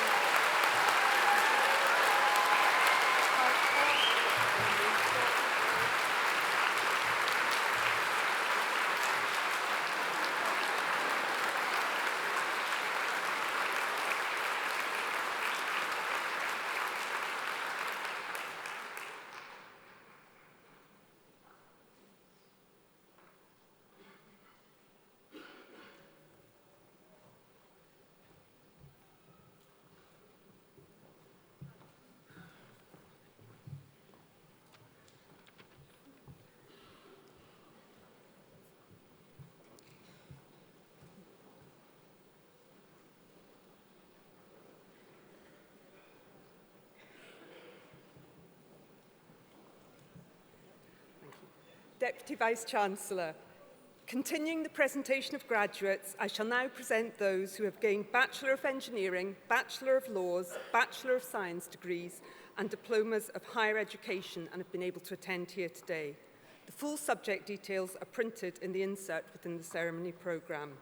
Speaker 7: Deputy Vice-Chancellor, continuing the presentation of graduates, I shall now present those who have gained Bachelor of Engineering, Bachelor of Laws, Bachelor of Science degrees and diplomas of higher education and have been able to attend here today. The full subject details are printed in the insert within the ceremony programme.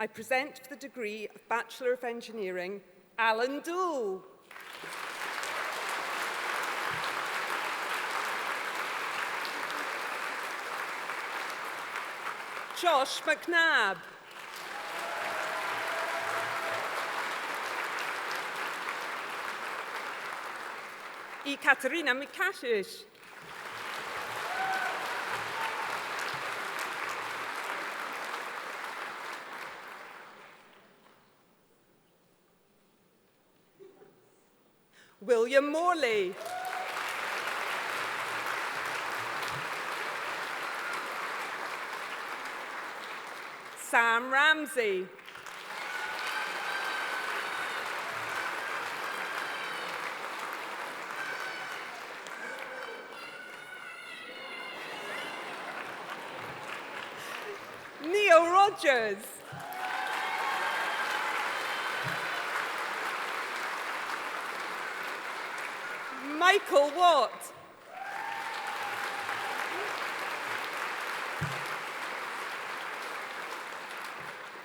Speaker 7: I present for the degree of Bachelor of Engineering, Alan Doole. Josh McNabb. Katerina Mikasic. William Morley. Sam Ramsey. Neil Rogers. Michael Watt.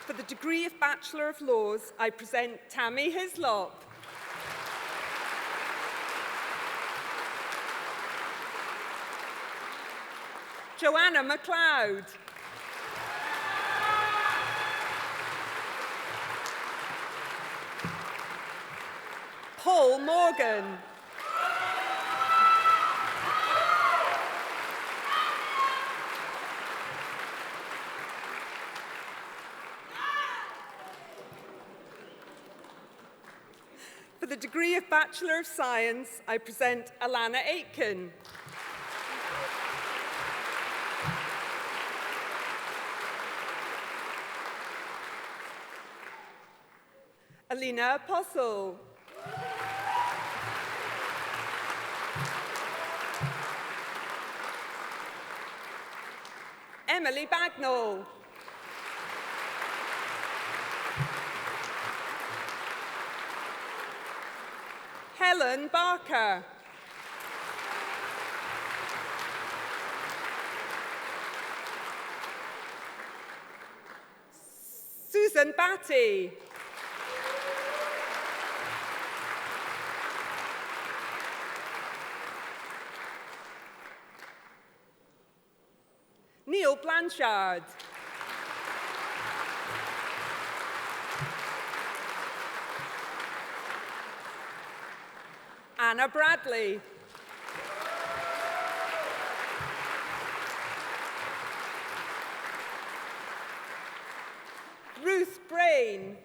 Speaker 7: For the degree of Bachelor of Laws, I present Tammy Hislop. Joanna MacLeod. Paul Morgan. For the degree of Bachelor of Science, I present Alana Aitken. Alina Apostle. Emily Bagnall. Helen Barker. Susan Batty. Neil Blanchard. Anna Bradley. Ruth Brain.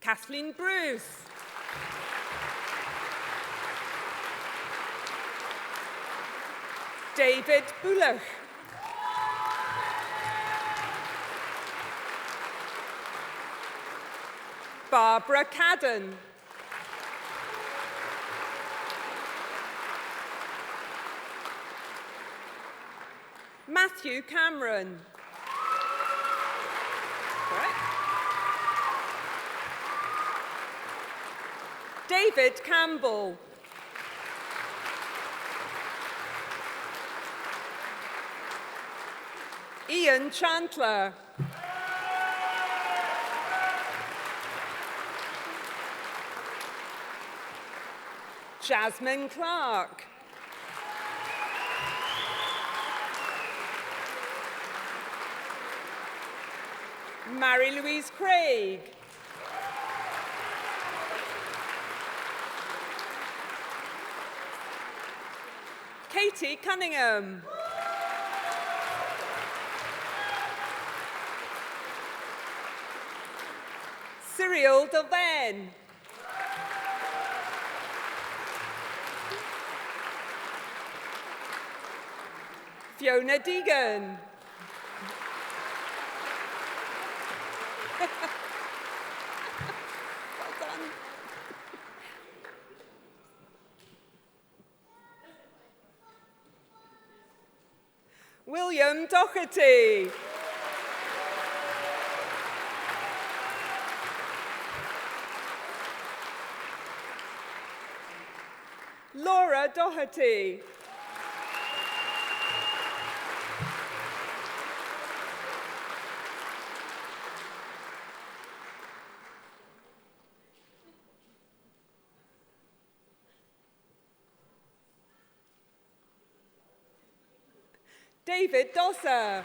Speaker 7: Kathleen Bruce. David Bullock. Barbara Cadden. Matthew Cameron. Correct. David Campbell. Ian Chandler. Jasmine Clark. Mary-Louise Craig. Katie Cunningham. Cyril Delven. Fiona Deegan. Well done. William Doherty. Laura Doherty. David Dosser.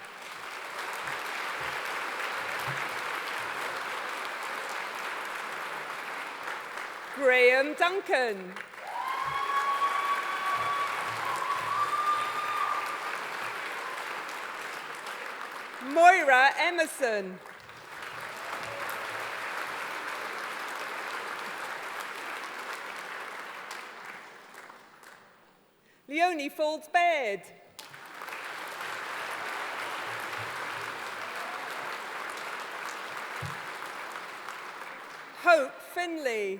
Speaker 7: Graham Duncan. Moira Emerson. Leonie Folds-Baird. Hope Finley.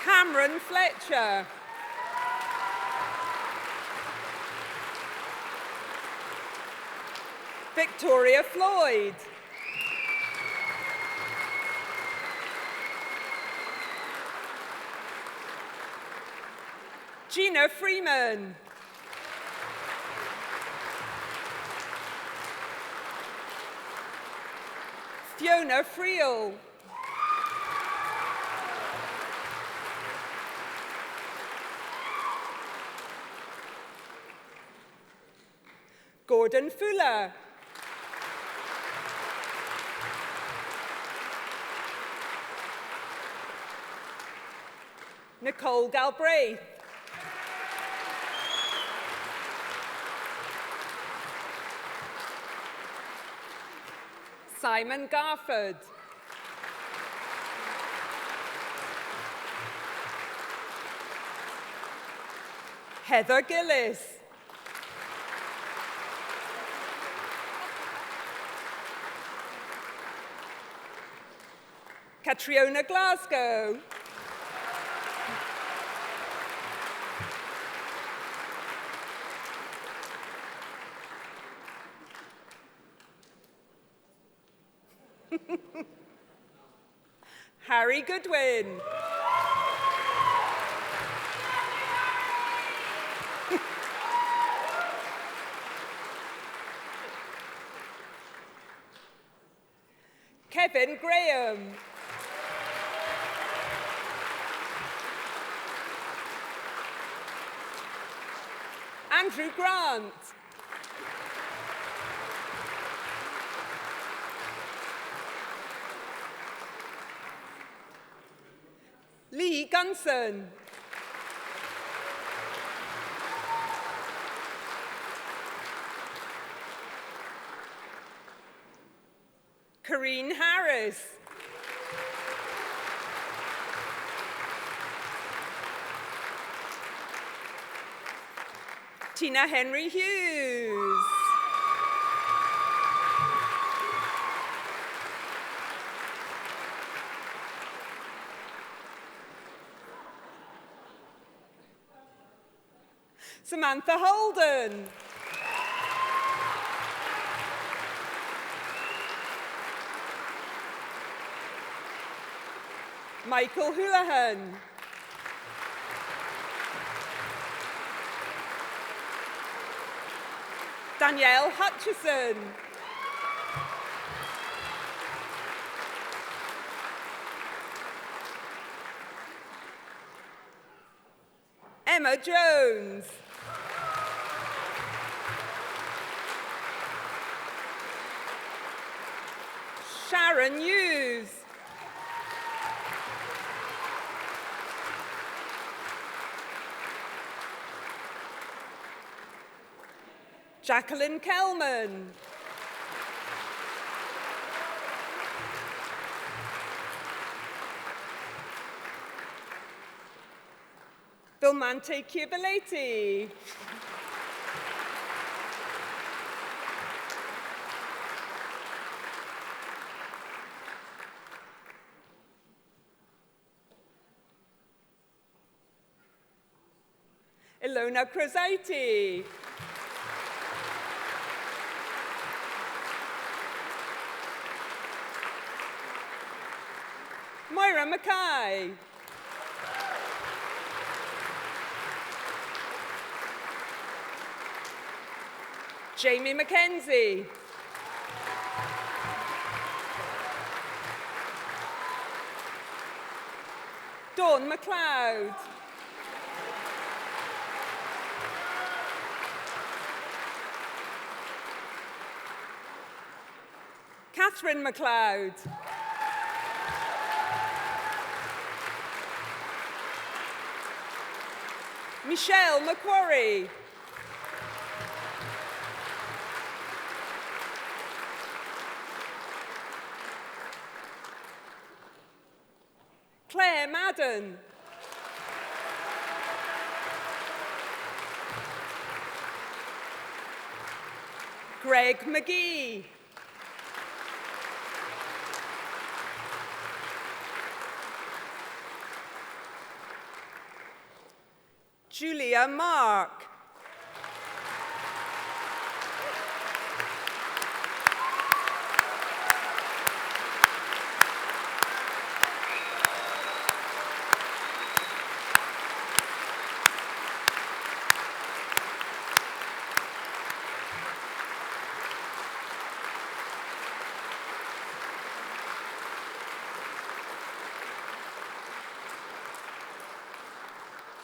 Speaker 7: Cameron Fletcher. Victoria Floyd. Gina Freeman. Fiona Friel. Gordon Fuller. Nicole Galbraith. Simon Garford. Heather Gillis. Catriona Glasgow. Harry Goodwin. Kevin Graham. Andrew Grant. Lee Gunson. Corrine Harris. Tina Henry Hughes. Samantha Holden. Michael Houlihan. Danielle Hutchison. Emma Jones. Sharon Hughes. Jacqueline Kelman. Vilmante Cubaleti. Ilona Crosati. Moira Mackay. Jamie Mackenzie. Dawn MacLeod. Catherine MacLeod. Michelle McQuarrie. Claire Madden. Greg McGee. Julia Mark.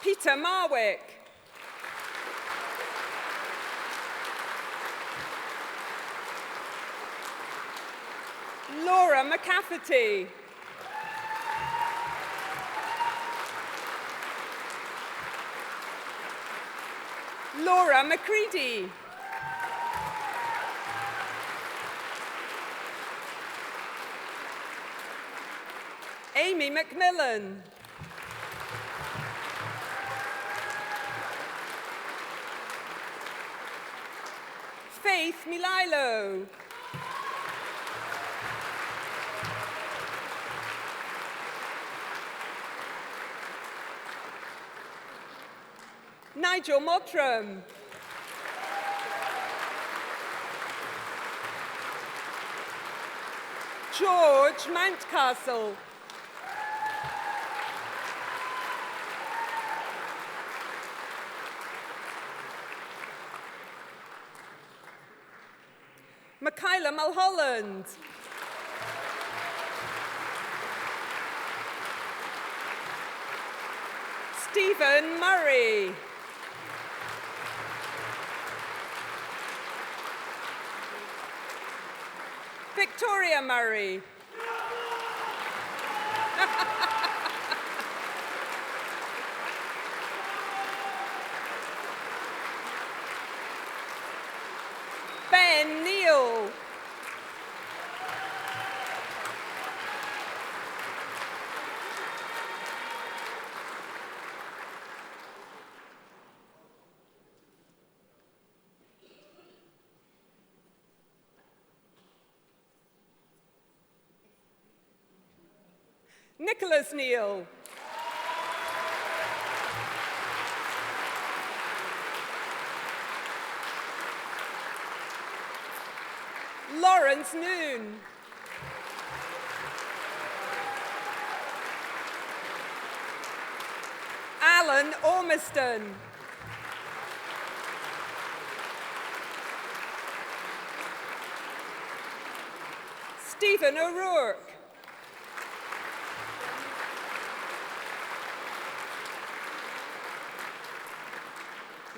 Speaker 7: Peter Marwick. Laura McCafferty. Laura McCready. Amy McMillan. Faith Mililo. Nigel Mottram. George Mountcastle. Michaela Mulholland. Stephen Murray. Victoria Murray. Ben Neal. Nicholas Neal. Lawrence Noon. Alan Ormiston. Stephen O'Rourke.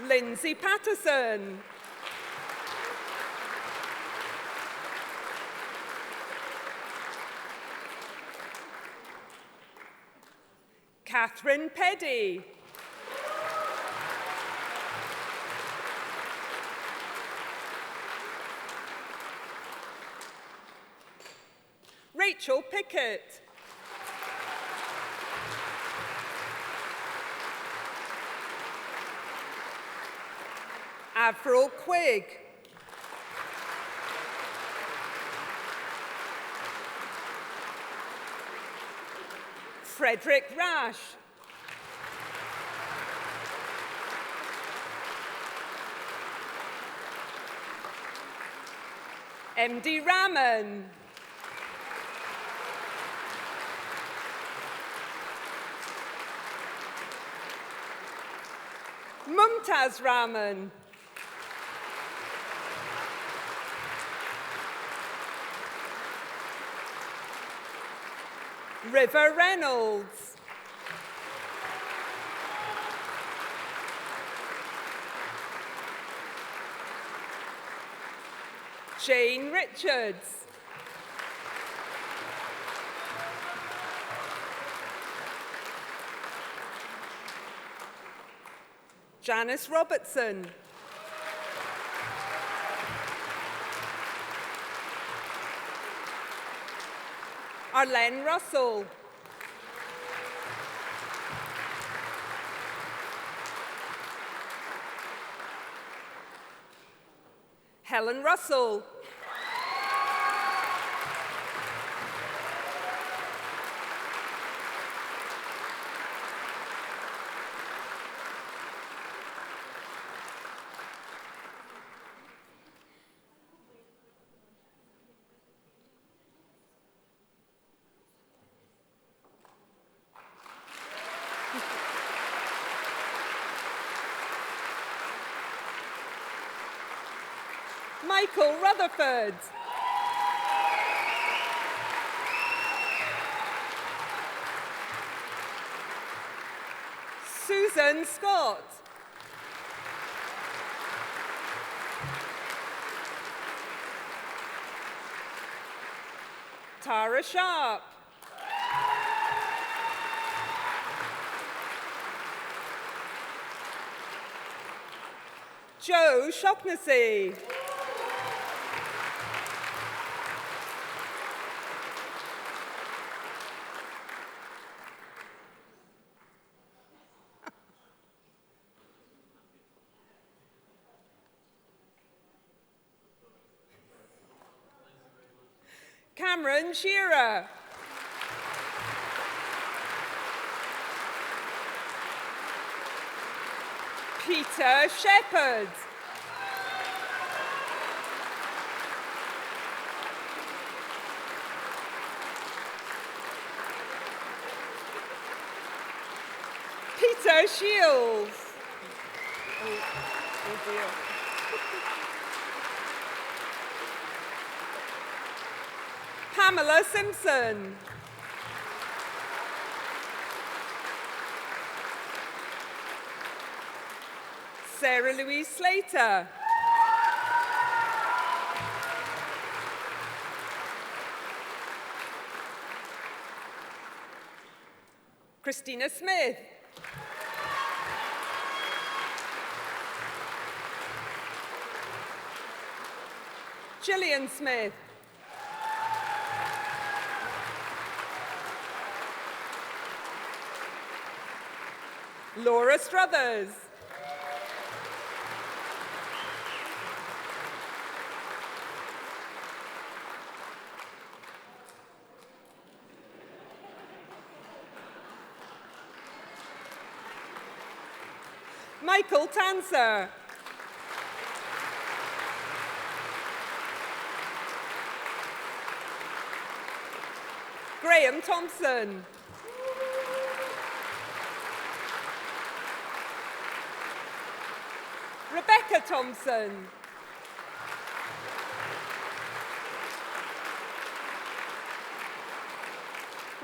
Speaker 7: Lindsay Patterson. Catherine Peddy. Rachel Pickett. Avril Quigg. Frederick Rash. MD Raman. Mumtaz Rahman. River Reynolds. Jane Richards. Janice Robertson. Arlene Russell. Helen Russell. Michael Rutherford. Susan Scott. Tara Sharp. Joe Shaughnessy. Cameron Shearer. Peter Shepherd. Peter Shields. Oh dear. Pamela Simpson. Sarah Louise Slater. Christina Smith. Gillian Smith. Laura Struthers. Michael Tanser. Graham Thompson. Rebecca Thompson.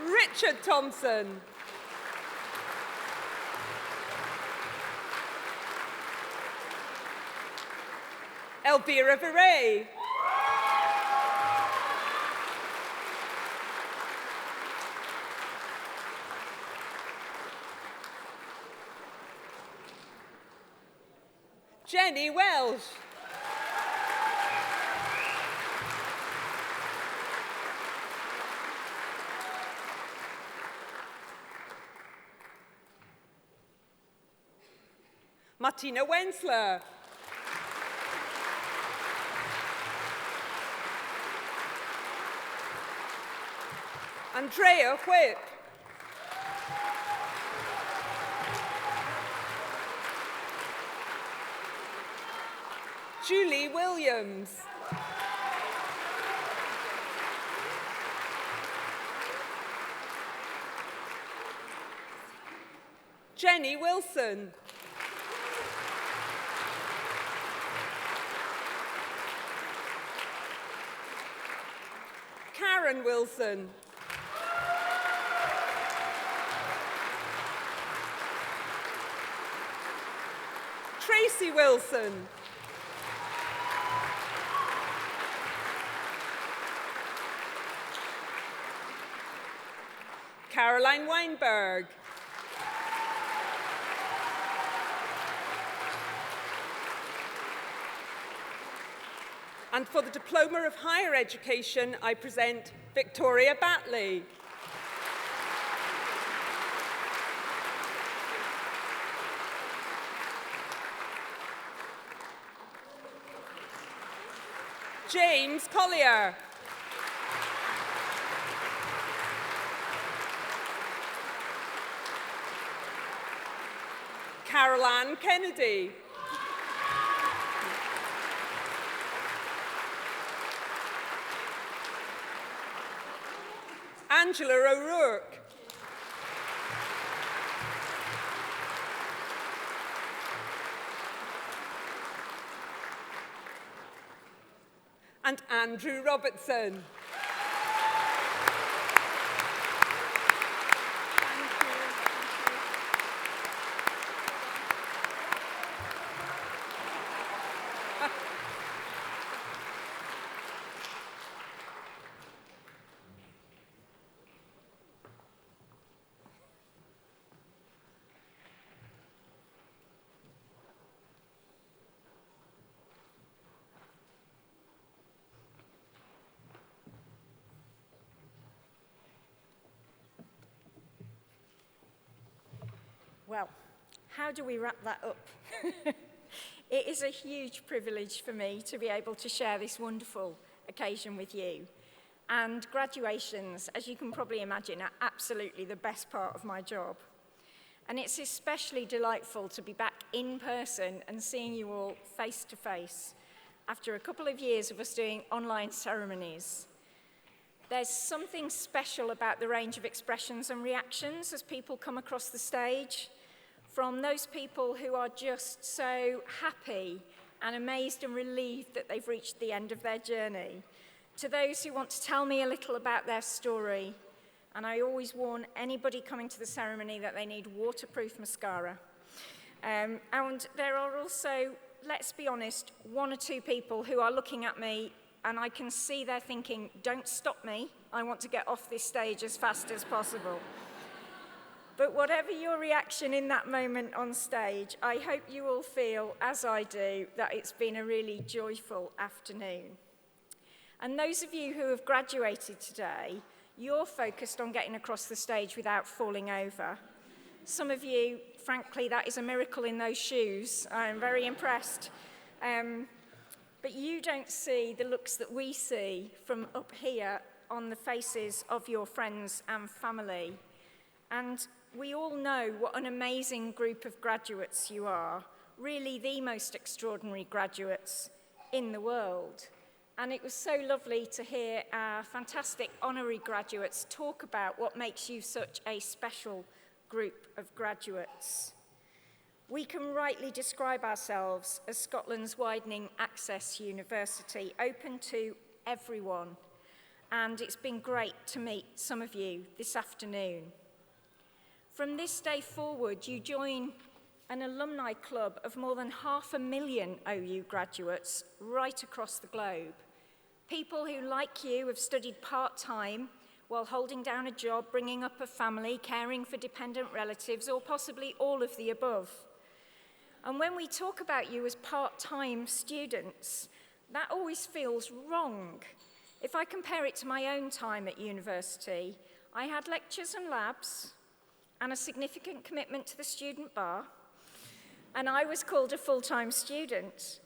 Speaker 7: Richard Thompson. Elvira Viray. Jenny Welsh. Martina Wensler. Andrea Whip. Julie Williams. Jenny Wilson. Karen Wilson. Tracy Wilson. Caroline Weinberg. And for the Diploma of Higher Education, I present Victoria Batley. James Collier. Caroline Kennedy. Angela O'Rourke. And Andrew Robertson.
Speaker 1: Well, how do we wrap that up? It is a huge privilege for me to be able to share this wonderful occasion with you. And graduations, as you can probably imagine, are absolutely the best part of my job. And it's especially delightful to be back in person and seeing you all face to face after a couple of years of us doing online ceremonies. There's something special about the range of expressions and reactions as people come across the stage, from those people who are just so happy and amazed and relieved that they've reached the end of their journey, to those who want to tell me a little about their story. And I always warn anybody coming to the ceremony that they need waterproof mascara. And there are also, let's be honest, one or two people who are looking at me and I can see they're thinking, don't stop me, I want to get off this stage as fast as possible. But whatever your reaction in that moment on stage, I hope you all feel, as I do, that it's been a really joyful afternoon. And those of you who have graduated today, you're focused on getting across the stage without falling over. Some of you, frankly, that is a miracle in those shoes. I'm very impressed. But you don't see the looks that we see from up here on the faces of your friends and family. And we all know what an amazing group of graduates you are, really the most extraordinary graduates in the world. And it was so lovely to hear our fantastic honorary graduates talk about what makes you such a special group of graduates. We can rightly describe ourselves as Scotland's widening access university, open to everyone. And it's been great to meet some of you this afternoon. From this day forward, you join an alumni club of more than 500,000 OU graduates right across the globe. People who, like you, have studied part-time while holding down a job, bringing up a family, caring for dependent relatives, or possibly all of the above. And when we talk about you as part-time students, that always feels wrong. If I compare it to my own time at university, I had lectures and labs and a significant commitment to the student bar, and I was called a full-time student.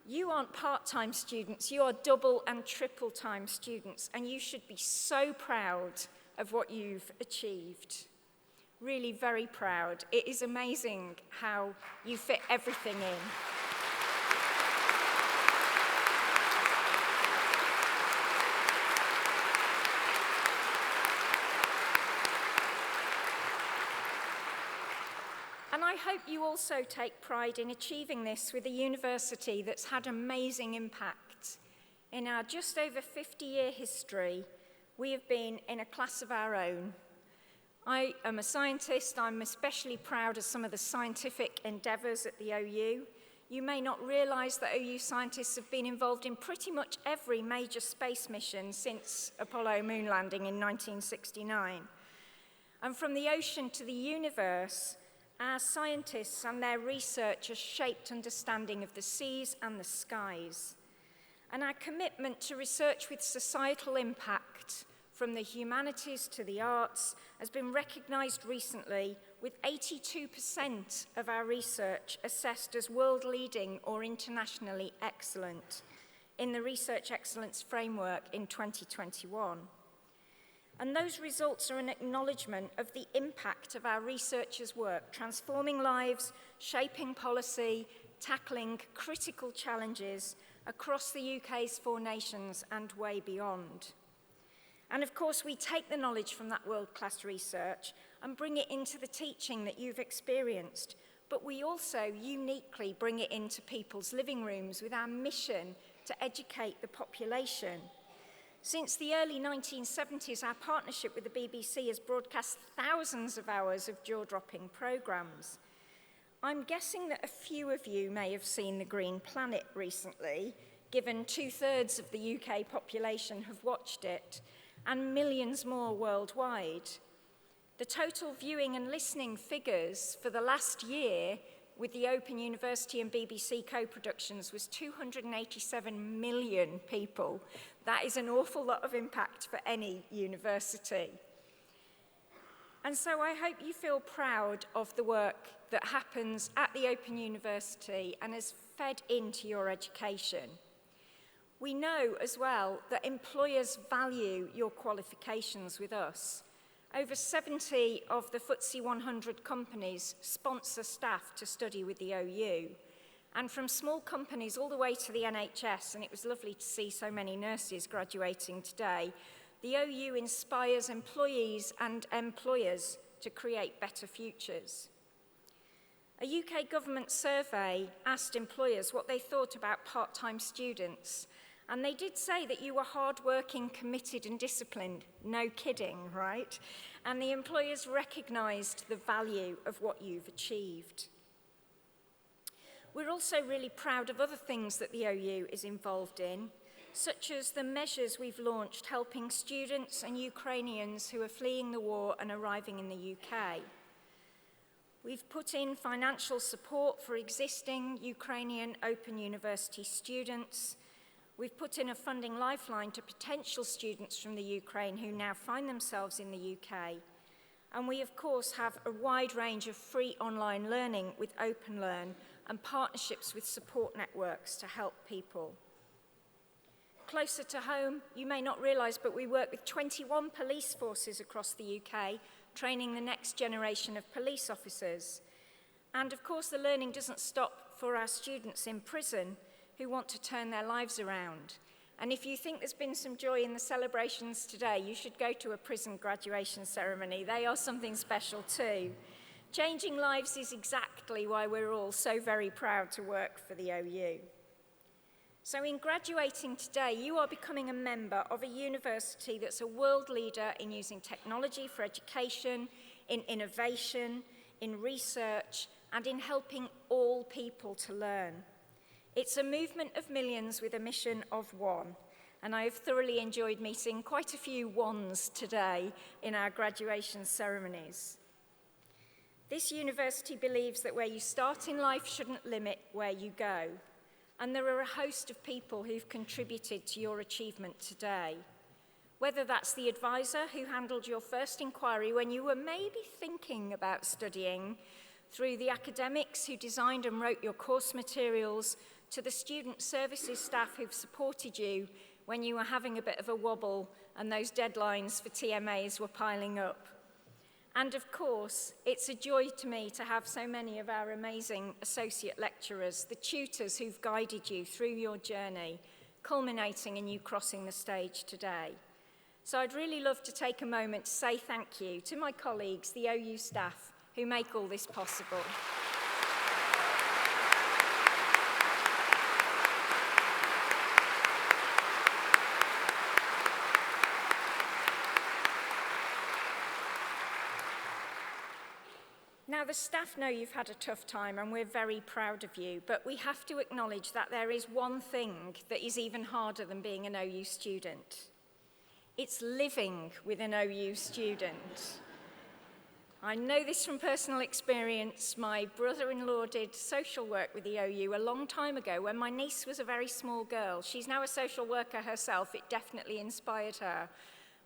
Speaker 1: You aren't part-time students, you are double and triple-time students, and you should be so proud of what you've achieved. Really very proud. It is amazing how you fit everything in. And I hope you also take pride in achieving this with a university that's had amazing impact. In our just over 50-year history, we have been in a class of our own. I am a scientist. I'm especially proud of some of the scientific endeavours at the OU. You may not realise that OU scientists have been involved in pretty much every major space mission since Apollo moon landing in 1969. And from the ocean to the universe, our scientists and their research has shaped understanding of the seas and the skies. And our commitment to research with societal impact, from the humanities to the arts, has been recognised recently, with 82% of our research assessed as world-leading or internationally excellent in the Research Excellence Framework in 2021. And those results are an acknowledgement of the impact of our researchers' work, transforming lives, shaping policy, tackling critical challenges across the UK's 4 nations and way beyond. And of course, we take the knowledge from that world-class research and bring it into the teaching that you've experienced, but we also uniquely bring it into people's living rooms with our mission to educate the population. Since the early 1970s, our partnership with the BBC has broadcast thousands of hours of jaw-dropping programmes. I'm guessing that a few of you may have seen The Green Planet recently, given 2/3 of the UK population have watched it, and millions more worldwide. The total viewing and listening figures for the last year with the Open University and BBC co-productions was 287 million people. That is an awful lot of impact for any university. And so I hope you feel proud of the work that happens at the Open University and is fed into your education. We know as well that employers value your qualifications with us. Over 70 of the FTSE 100 companies sponsor staff to study with the OU. And from small companies all the way to the NHS, and it was lovely to see so many nurses graduating today, the OU inspires employees and employers to create better futures. A UK government survey asked employers what they thought about part-time students, and they did say that you were hard-working, committed and disciplined. No kidding, right? And the employers recognised the value of what you've achieved. We're also really proud of other things that the OU is involved in, such as the measures we've launched helping students and Ukrainians who are fleeing the war and arriving in the UK. We've put in financial support for existing Ukrainian Open University students. We've put in a funding lifeline to potential students from the Ukraine who now find themselves in the UK. And we, of course, have a wide range of free online learning with OpenLearn and partnerships with support networks to help people. Closer to home, you may not realise, but we work with 21 police forces across the UK, training the next generation of police officers. And of course, the learning doesn't stop for our students in prison who want to turn their lives around. And if you think there's been some joy in the celebrations today, you should go to a prison graduation ceremony. They are something special too. Changing lives is exactly why we're all so very proud to work for the OU. So in graduating today, you are becoming a member of a university that's a world leader in using technology for education, in innovation, in research, and in helping all people to learn. It's a movement of millions with a mission of one, and I have thoroughly enjoyed meeting quite a few ones today in our graduation ceremonies. This university believes that where you start in life shouldn't limit where you go, and there are a host of people who've contributed to your achievement today. Whether that's the advisor who handled your first inquiry when you were maybe thinking about studying, through the academics who designed and wrote your course materials, to the student services staff who've supported you when you were having a bit of a wobble and those deadlines for TMAs were piling up. And of course, it's a joy to me to have so many of our amazing associate lecturers, the tutors who've guided you through your journey, culminating in you crossing the stage today. So I'd really love to take a moment to say thank you to my colleagues, the OU staff, who make all this possible. Now, the staff know you've had a tough time and we're very proud of you, but we have to acknowledge that there is one thing that is even harder than being an OU student. It's living with an OU student. I know this from personal experience. My brother-in-law did social work with the OU a long time ago when my niece was a very small girl. She's now a social worker herself. It definitely inspired her.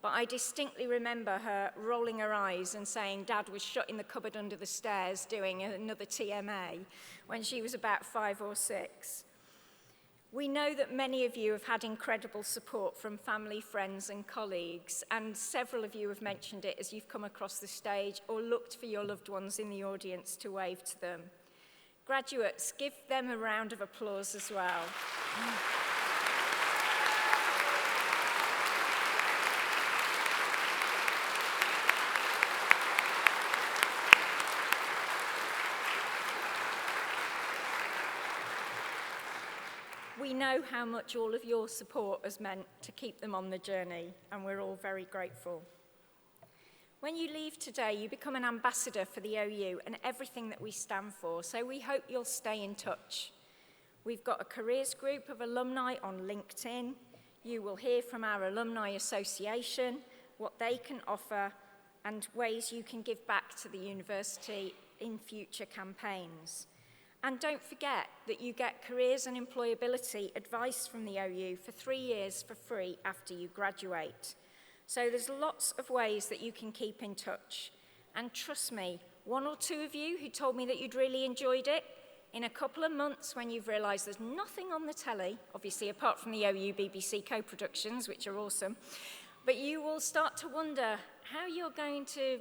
Speaker 1: But I distinctly remember her rolling her eyes and saying Dad was shut in the cupboard under the stairs doing another TMA when she was about 5 or 6. We know that many of you have had incredible support from family, friends, and colleagues, and several of you have mentioned it as you've come across the stage or looked for your loved ones in the audience to wave to them. Graduates, give them a round of applause as well. We know how much all of your support has meant to keep them on the journey, and we're all very grateful. When you leave today, you become an ambassador for the OU and everything that we stand for, so we hope you'll stay in touch. We've got a careers group of alumni on LinkedIn. You will hear from our alumni association, what they can offer, and ways you can give back to the university in future campaigns. And don't forget that you get careers and employability advice from the OU for 3 years for free after you graduate. So there's lots of ways that you can keep in touch. And trust me, 1 or 2 of you who told me that you'd really enjoyed it, in a couple of months when you've realised there's nothing on the telly, obviously apart from the OU BBC co-productions, which are awesome, but you will start to wonder how you're going to,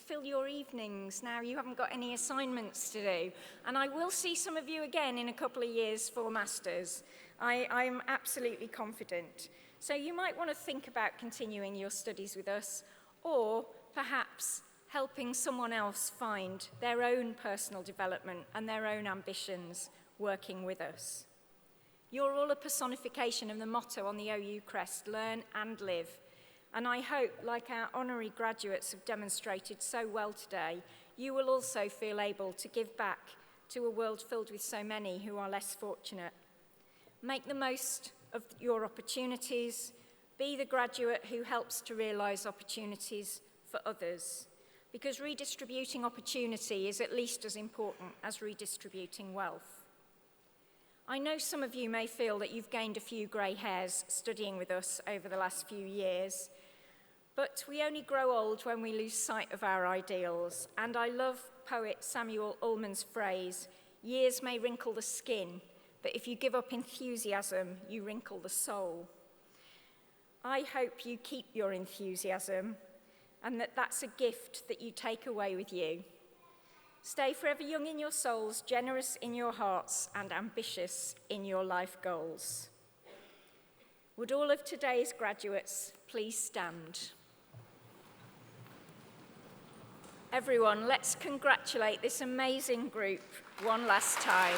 Speaker 1: fill your evenings now you haven't got any assignments to do. And I will see some of you again in a couple of years for Masters. I'm absolutely confident. So you might want to think about continuing your studies with us, or perhaps helping someone else find their own personal development and their own ambitions working with us. You're all a personification of the motto on the OU crest, learn and live. And I hope, like our honorary graduates have demonstrated so well today, you will also feel able to give back to a world filled with so many who are less fortunate. Make the most of your opportunities. Be the graduate who helps to realise opportunities for others, because redistributing opportunity is at least as important as redistributing wealth. I know some of you may feel that you've gained a few grey hairs studying with us over the last few years, but we only grow old when we lose sight of our ideals, and I love poet Samuel Ullman's phrase, years may wrinkle the skin, but if you give up enthusiasm, you wrinkle the soul. I hope you keep your enthusiasm, and that's a gift that you take away with you. Stay forever young in your souls, generous in your hearts, and ambitious in your life goals. Would all of today's graduates please stand? Everyone, let's congratulate this amazing group one last time.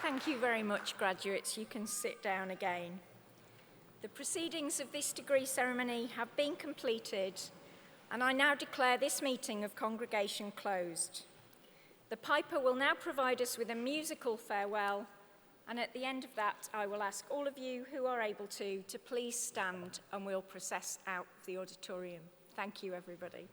Speaker 1: Thank you very much, graduates. You can sit down again. The proceedings of this degree ceremony have been completed, and I now declare this meeting of congregation closed. The piper will now provide us with a musical farewell, and at the end of that, I will ask all of you who are able to please stand, and we'll process out of the auditorium. Thank you, everybody.